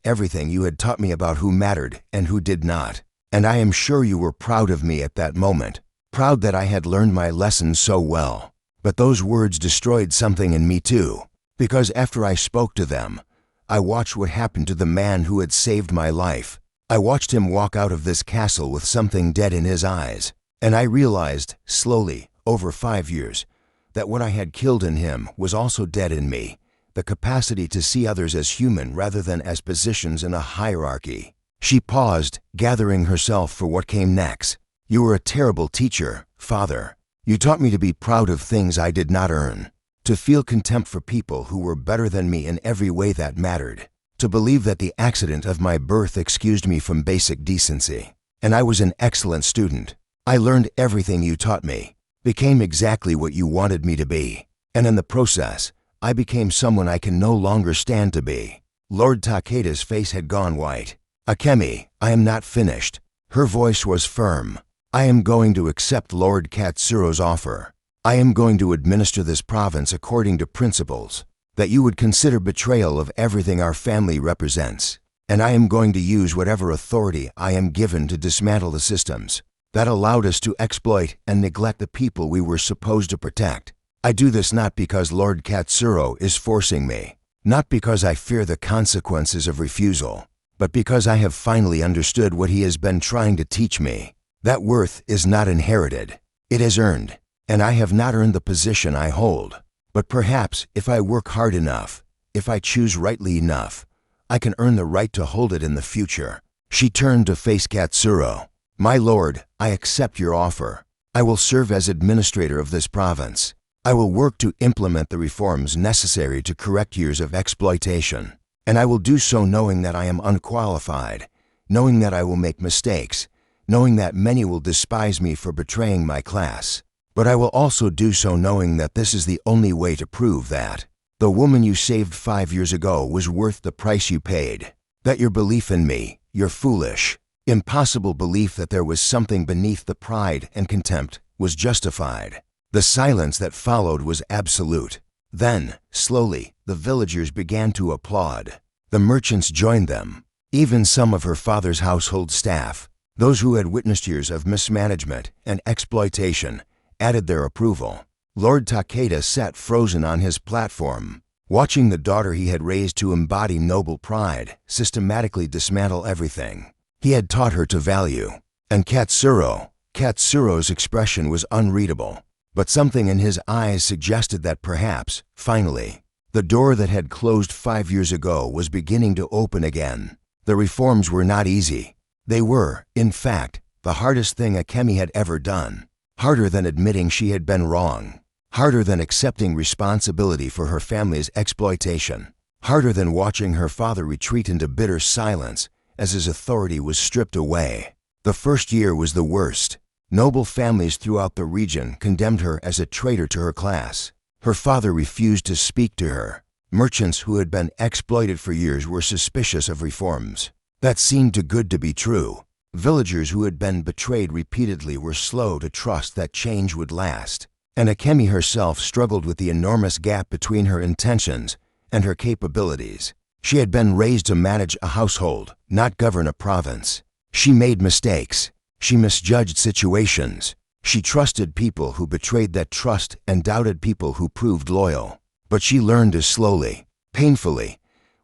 Speaker 1: everything you had taught me about who mattered and who did not. And I am sure you were proud of me at that moment, proud that I had learned my lessons so well. But those words destroyed something in me too, because after I spoke to them, I watched what happened to the man who had saved my life. I watched him walk out of this castle with something dead in his eyes, and I realized, slowly, over 5 years, that what I had killed in him was also dead in me, the capacity to see others as human rather than as positions in a hierarchy. She paused, gathering herself for what came next. "You were a terrible teacher, Father. You taught me to be proud of things I did not earn, to feel contempt for people who were better than me in every way that mattered, to believe that the accident of my birth excused me from basic decency. And I was an excellent student. I learned everything you taught me, became exactly what you wanted me to be. And in the process, I became someone I can no longer stand to be." Lord Takeda's face had gone white. "Akemi, I am not finished." Her voice was firm. "I am going to accept Lord Katsuro's offer. I am going to administer this province according to principles. that you would consider betrayal of everything our family represents. And I am going to use whatever authority I am given to dismantle the systems that allowed us to exploit and neglect the people we were supposed to protect. I do this not because Lord Katsuro is forcing me, not because I fear the consequences of refusal, but because I have finally understood what he has been trying to teach me. That worth is not inherited. It is earned, and I have not earned the position I hold. But perhaps if I work hard enough, if I choose rightly enough, I can earn the right to hold it in the future. She turned to face Katsuro. My lord, I accept your offer. I will serve as administrator of this province. I will work to implement the reforms necessary to correct years of exploitation. And I will do so knowing that I am unqualified, knowing that I will make mistakes, knowing that many will despise me for betraying my class. But I will also do so knowing that this is the only way to prove that the woman you saved 5 years ago was worth the price you paid. That your belief in me, your foolish, impossible belief that there was something beneath the pride and contempt, was justified. The silence that followed was absolute. Then, slowly, the villagers began to applaud. The merchants joined them. Even some of her father's household staff, those who had witnessed years of mismanagement and exploitation, added their approval. Lord Takeda sat frozen on his platform, watching the daughter he had raised to embody noble pride systematically dismantle everything he had taught her to value. And Katsuro's expression was unreadable, but something in his eyes suggested that perhaps, finally, the door that had closed 5 years ago was beginning to open again. The reforms were not easy. They were, in fact, the hardest thing Akemi had ever done. Harder than admitting she had been wrong. Harder than accepting responsibility for her family's exploitation. Harder than watching her father retreat into bitter silence as his authority was stripped away. The first year was the worst. Noble families throughout the region condemned her as a traitor to her class. Her father refused to speak to her. Merchants who had been exploited for years were suspicious of reforms that seemed too good to be true. Villagers who had been betrayed repeatedly were slow to trust that change would last. And Akemi herself struggled with the enormous gap between her intentions and her capabilities. She had been raised to manage a household, not govern a province. She made mistakes. She misjudged situations. She trusted people who betrayed that trust and doubted people who proved loyal. But she learned to slowly, painfully,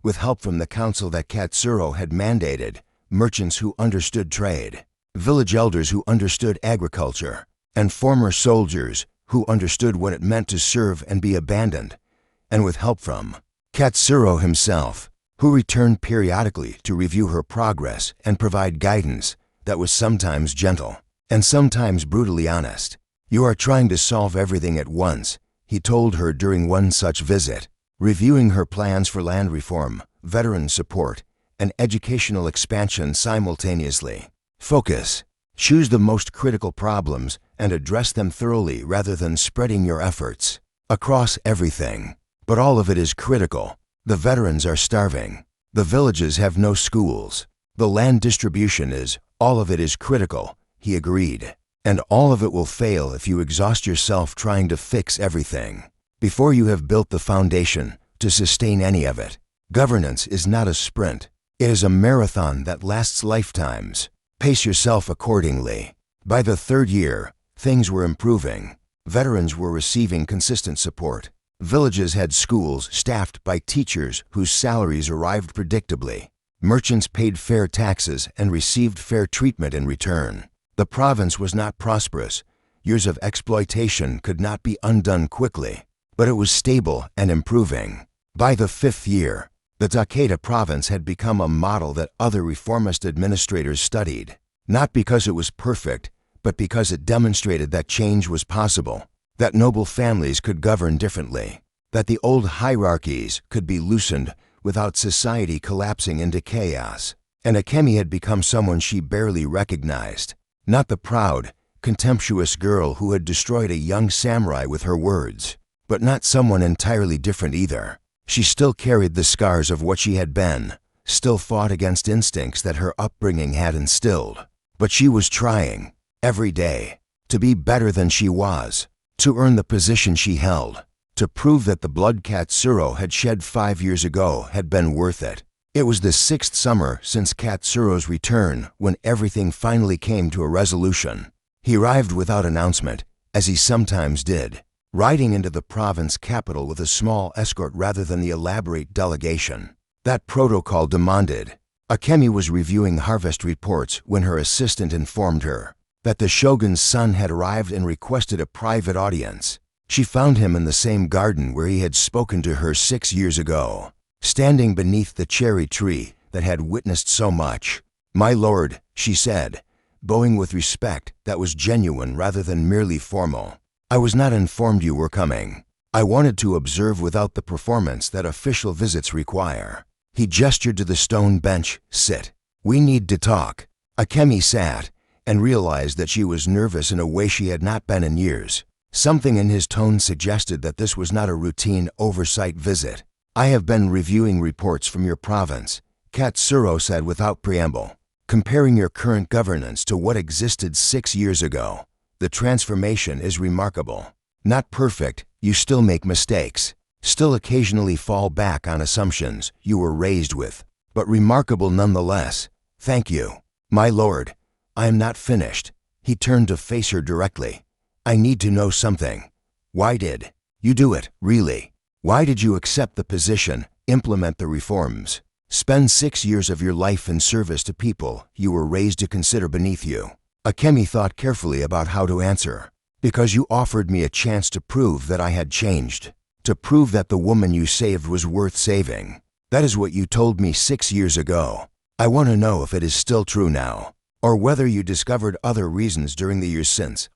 Speaker 1: with help from the council that Katsuro had mandated, merchants who understood trade, village elders who understood agriculture, and former soldiers who understood what it meant to serve and be abandoned, and with help from Katsuro himself, who returned periodically to review her progress and provide guidance that was sometimes gentle and sometimes brutally honest. You are trying to solve everything at once, he told her during one such visit, reviewing her plans for land reform, veteran support, and educational expansion simultaneously. Focus. Choose the most critical problems and address them thoroughly rather than spreading your efforts across everything. But all of it is critical. The veterans are starving. The villages have no schools. The land distribution is, all of it is critical, he agreed. And all of it will fail if you exhaust yourself trying to fix everything before you have built the foundation to sustain any of it. Governance is not a sprint. It is a marathon that lasts lifetimes. Pace yourself accordingly. By the 3rd year, things were improving. Veterans were receiving consistent support. Villages had schools staffed by teachers whose salaries arrived predictably. Merchants paid fair taxes and received fair treatment in return. The province was not prosperous. Years of exploitation could not be undone quickly, but it was stable and improving. By the 5th year, the Takeda province had become a model that other reformist administrators studied, not because it was perfect, but because it demonstrated that change was possible, that noble families could govern differently, that the old hierarchies could be loosened without society collapsing into chaos. And Akemi had become someone she barely recognized, not the proud, contemptuous girl who had destroyed a young samurai with her words, but not someone entirely different either. She still carried the scars of what she had been, still fought against instincts that her upbringing had instilled. But she was trying, every day, to be better than she was, to earn the position she held, to prove that the blood Katsuro had shed 5 years ago had been worth it. It was the 6th summer since Katsuro's return when everything finally came to a resolution. He arrived without announcement, as he sometimes did, riding into the province capital with a small escort rather than the elaborate delegation that protocol demanded. Akemi was reviewing harvest reports when her assistant informed her that the Shogun's son had arrived and requested a private audience. She found him in the same garden where he had spoken to her 6 years ago, standing beneath the cherry tree that had witnessed so much. "My lord," she said, bowing with respect that was genuine rather than merely formal. "I was not informed you were coming. I wanted to observe without the performance that official visits require." He gestured to the stone bench. "Sit. We need to talk." Akemi sat and realized that she was nervous in a way she had not been in years. Something in his tone suggested that this was not a routine oversight visit. "I have been reviewing reports from your province," Katsuro said without preamble, "comparing your current governance to what existed 6 years ago. The transformation is remarkable. Not perfect, you still make mistakes, still occasionally fall back on assumptions you were raised with, but remarkable nonetheless. Thank you." "My lord, I am not finished." He turned to face her directly. "I need to know something. Why did you do it, really? Why did you accept the position, implement the reforms, spend 6 years of your life in service to people you were raised to consider beneath you?" Akemi thought carefully about how to answer. "Because you offered me a chance to prove that I had changed, to prove that the woman you saved was worth saving. That is what you told me 6 years ago. I want to know if it is still true now, or whether you discovered other reasons during the years since.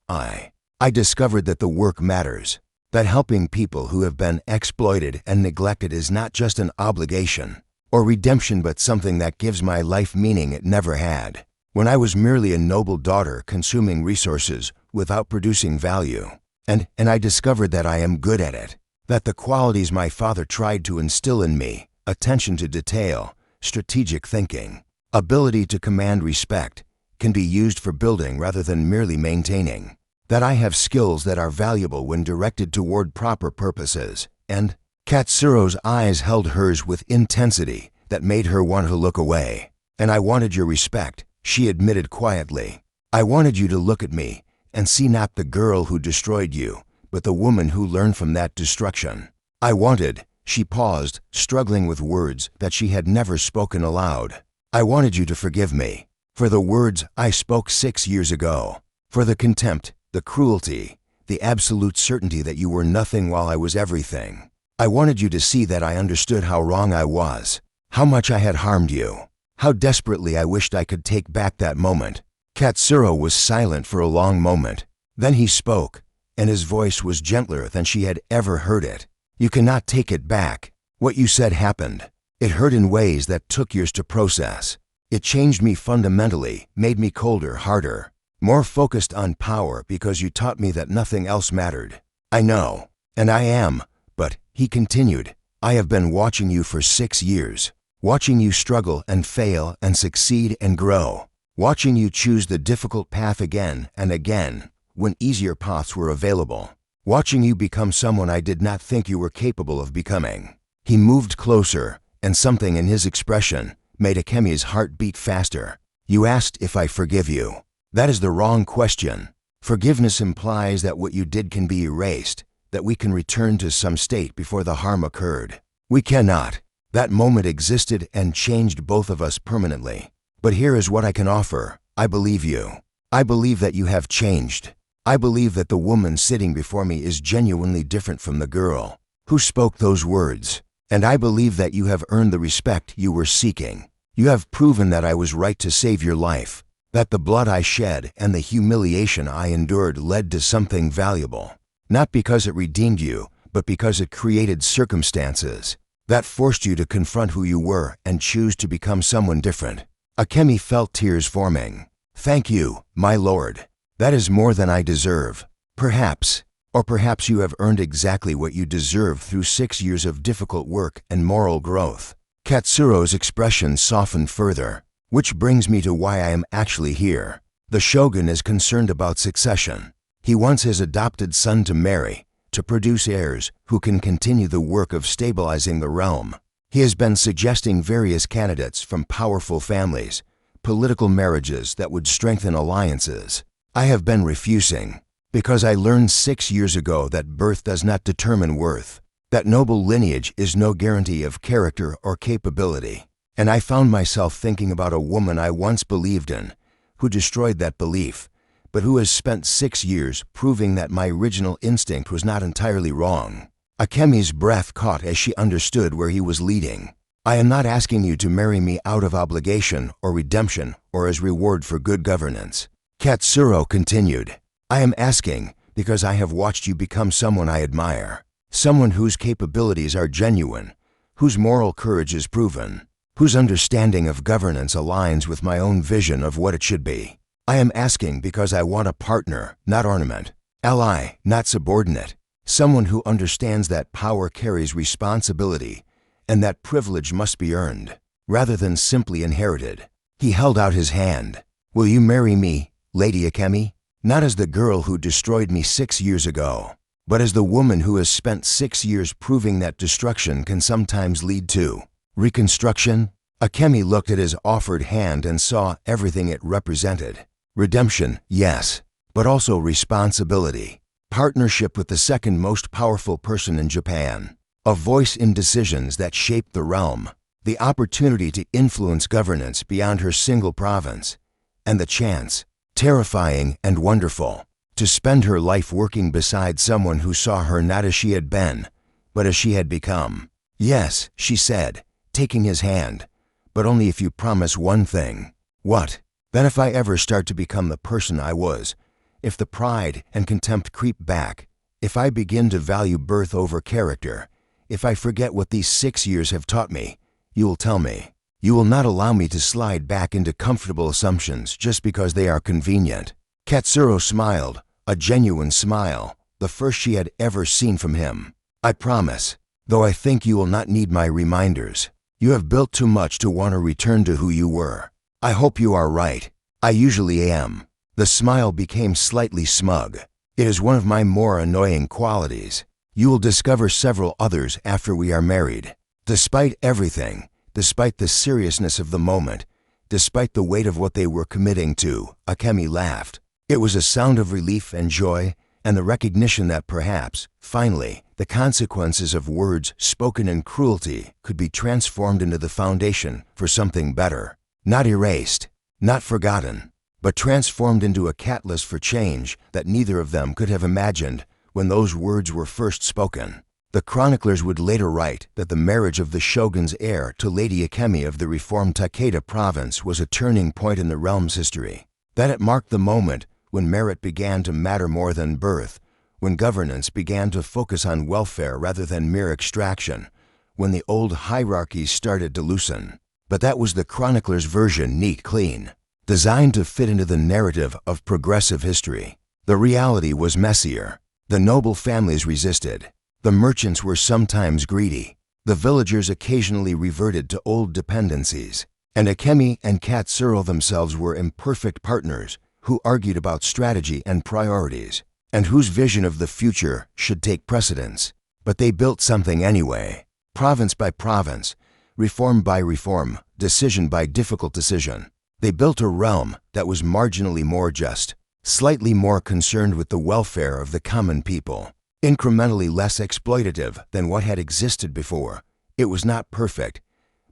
Speaker 1: I discovered that the work matters, that helping people who have been exploited and neglected is not just an obligation or redemption but something that gives my life meaning it never had. When I was merely a noble daughter consuming resources without producing value, and I discovered that I am good at it, that the qualities my father tried to instill in me, attention to detail, strategic thinking, ability to command respect, can be used for building rather than merely maintaining, that I have skills that are valuable when directed toward proper purposes, and..." Katsuro's eyes held hers with intensity that made her want to look away. "And I wanted your respect," she admitted quietly. "I wanted you to look at me and see not the girl who destroyed you, but the woman who learned from that destruction. I wanted..." She paused, struggling with words that she had never spoken aloud. "I wanted you to forgive me for the words I spoke 6 years ago, for the contempt, the cruelty, the absolute certainty that you were nothing while I was everything. I wanted you to see that I understood how wrong I was, how much I had harmed you, how desperately I wished I could take back that moment." Katsuro was silent for a long moment. Then he spoke, and his voice was gentler than she had ever heard it. "You cannot take it back. What you said happened. It hurt in ways that took years to process. It changed me fundamentally, made me colder, harder, more focused on power because you taught me that nothing else mattered. I know, and I am, but," he continued, "I have been watching you for 6 years, watching you struggle and fail and succeed and grow, watching you choose the difficult path again and again when easier paths were available, watching you become someone I did not think you were capable of becoming." He moved closer, and something in his expression made Akemi's heart beat faster. "You asked if I forgive you. That is the wrong question. Forgiveness implies that what you did can be erased, that we can return to some state before the harm occurred. We cannot. That moment existed and changed both of us permanently. But here is what I can offer. I believe you. I believe that you have changed. I believe that the woman sitting before me is genuinely different from the girl who spoke those words. And I believe that you have earned the respect you were seeking. You have proven that I was right to save your life, that the blood I shed and the humiliation I endured led to something valuable. Not because it redeemed you, but because it created circumstances that forced you to confront who you were and choose to become someone different." Akemi felt tears forming. "Thank you, my lord. That is more than I deserve. Perhaps, or perhaps you have earned exactly what you deserve through 6 years of difficult work and moral growth." Katsuro's expression softened further. "Which brings me to why I am actually here. The Shogun is concerned about succession. He wants his adopted son to marry, to produce heirs who can continue the work of stabilizing the realm. He has been suggesting various candidates from powerful families, political marriages that would strengthen alliances. I have been refusing, because I learned 6 years ago that birth does not determine worth, that noble lineage is no guarantee of character or capability. And I found myself thinking about a woman I once believed in, who destroyed that belief, but who has spent 6 years proving that my original instinct was not entirely wrong. Akemi's breath caught as she understood where he was leading. I am not asking you to marry me out of obligation or redemption or as reward for good governance. Katsuro continued, I am asking because I have watched you become someone I admire, someone whose capabilities are genuine, whose moral courage is proven, whose understanding of governance aligns with my own vision of what it should be. I am asking because I want a partner, not ornament, ally, not subordinate, someone who understands that power carries responsibility and that privilege must be earned, rather than simply inherited. He held out his hand. Will you marry me, Lady Akemi? Not as the girl who destroyed me 6 years ago, but as the woman who has spent 6 years proving that destruction can sometimes lead to reconstruction. Akemi looked at his offered hand and saw everything it represented. Redemption, yes, but also responsibility. Partnership with the second most powerful person in Japan. A voice in decisions that shaped the realm. The opportunity to influence governance beyond her single province. And the chance, terrifying and wonderful, to spend her life working beside someone who saw her not as she had been, but as she had become. Yes, she said, taking his hand, but only if you promise one thing. What? Then if I ever start to become the person I was, if the pride and contempt creep back, if I begin to value birth over character, if I forget what these 6 years have taught me, you will tell me. You will not allow me to slide back into comfortable assumptions just because they are convenient. Katsuro smiled, a genuine smile, the first she had ever seen from him. I promise, though I think you will not need my reminders. You have built too much to want to return to who you were. I hope you are right. I usually am. The smile became slightly smug. It is one of my more annoying qualities. You will discover several others after we are married. Despite everything, despite the seriousness of the moment, despite the weight of what they were committing to, Akemi laughed. It was a sound of relief and joy, and the recognition that perhaps, finally, the consequences of words spoken in cruelty could be transformed into the foundation for something better. Not erased, not forgotten, but transformed into a catalyst for change that neither of them could have imagined when those words were first spoken. The chroniclers would later write that the marriage of the Shogun's heir to Lady Akemi of the reformed Takeda province was a turning point in the realm's history, that it marked the moment when merit began to matter more than birth, when governance began to focus on welfare rather than mere extraction, when the old hierarchies started to loosen. But that was the chronicler's version, neat, clean, designed to fit into the narrative of progressive history. The reality was messier. The noble families resisted. The merchants were sometimes greedy. The villagers occasionally reverted to old dependencies. And Akemi and Katsuro themselves were imperfect partners who argued about strategy and priorities, and whose vision of the future should take precedence. But they built something anyway, province by province, reform by reform, decision by difficult decision. They built a realm that was marginally more just, slightly more concerned with the welfare of the common people, incrementally less exploitative than what had existed before. It was not perfect,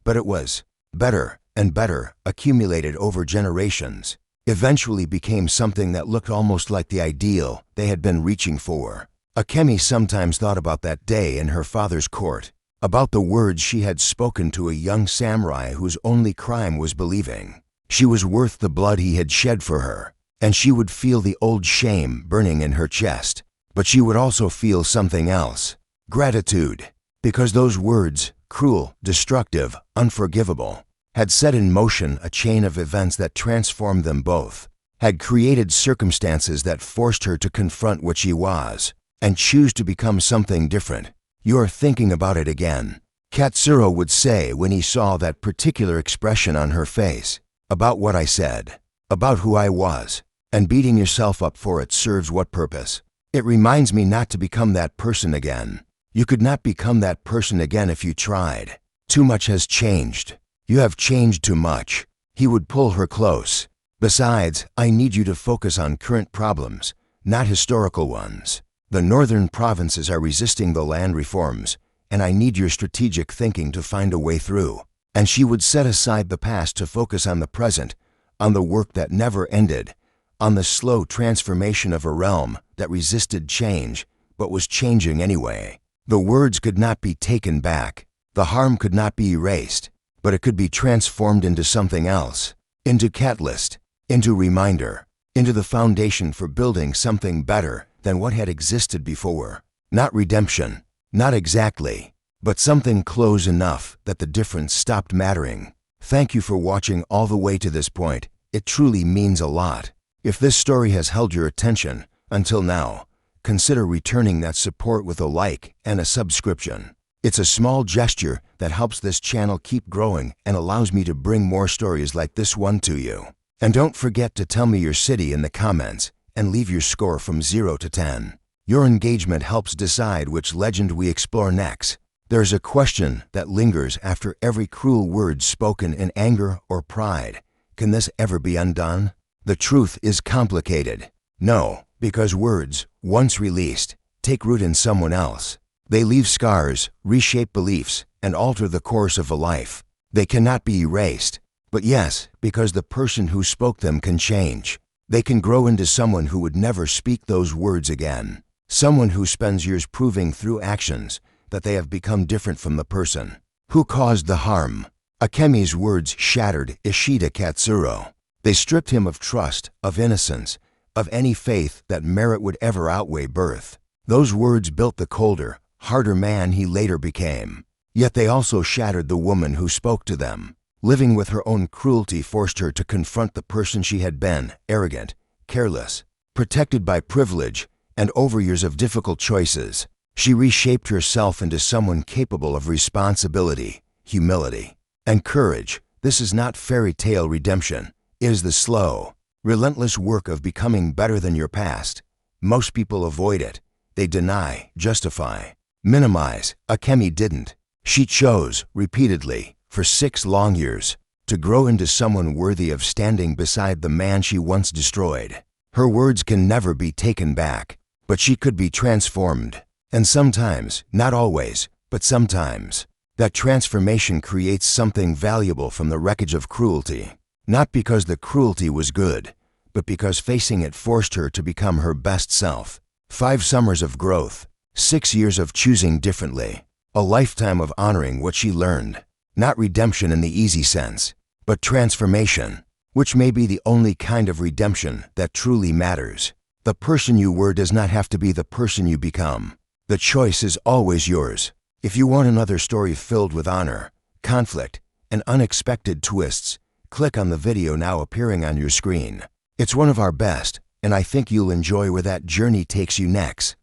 Speaker 1: but it was better and better, accumulated over generations, eventually became something that looked almost like the ideal they had been reaching for. Akemi sometimes thought about that day in her father's court, about the words she had spoken to a young samurai whose only crime was believing. She was worth the blood he had shed for her, and she would feel the old shame burning in her chest. But she would also feel something else, gratitude, because those words, cruel, destructive, unforgivable, had set in motion a chain of events that transformed them both, had created circumstances that forced her to confront what she was, and choose to become something different. "You're thinking about it again," Katsuro would say when he saw that particular expression on her face. "About what I said, about who I was, and beating yourself up for it serves what purpose? It reminds me not to become that person again. You could not become that person again if you tried. Too much has changed. You have changed too much. He would pull her close. Besides, I need you to focus on current problems, not historical ones. The northern provinces are resisting the land reforms, and I need your strategic thinking to find a way through. And she would set aside the past to focus on the present, on the work that never ended, on the slow transformation of a realm that resisted change, but was changing anyway. The words could not be taken back. The harm could not be erased, but it could be transformed into something else, into catalyst, into reminder, into the foundation for building something better than what had existed before. Not redemption, not exactly, but something close enough that the difference stopped mattering. Thank you for watching all the way to this point. It truly means a lot. If this story has held your attention until now, consider returning that support with a like and a subscription. It's a small gesture that helps this channel keep growing and allows me to bring more stories like this one to you. And don't forget to tell me your city in the comments and leave your score from 0 to 10. Your engagement helps decide which legend we explore next. There's a question that lingers after every cruel word spoken in anger or pride. Can this ever be undone? The truth is complicated. No, because words, once released, take root in someone else. They leave scars, reshape beliefs, and alter the course of a life. They cannot be erased. But yes, because the person who spoke them can change. They can grow into someone who would never speak those words again. Someone who spends years proving through actions that they have become different from the person who caused the harm. Akemi's words shattered Ishida Katsuro. They stripped him of trust, of innocence, of any faith that merit would ever outweigh birth. Those words built the colder, harder man he later became. Yet they also shattered the woman who spoke to them. Living with her own cruelty forced her to confront the person she had been, arrogant, careless, protected by privilege, and over years of difficult choices. She reshaped herself into someone capable of responsibility, humility, and courage. This is not fairy tale redemption. It is the slow, relentless work of becoming better than your past. Most people avoid it. They deny, justify, minimize. Akemi didn't. She chose, repeatedly, for 6 long years, to grow into someone worthy of standing beside the man she once destroyed. Her words can never be taken back, but she could be transformed. And sometimes, not always, but sometimes, that transformation creates something valuable from the wreckage of cruelty. Not because the cruelty was good, but because facing it forced her to become her best self. 5 summers of growth, 6 years of choosing differently, a lifetime of honoring what she learned. Not redemption in the easy sense, but transformation, which may be the only kind of redemption that truly matters. The person you were does not have to be the person you become. The choice is always yours. If you want another story filled with honor, conflict, and unexpected twists, click on the video now appearing on your screen. It's one of our best, and I think you'll enjoy where that journey takes you next.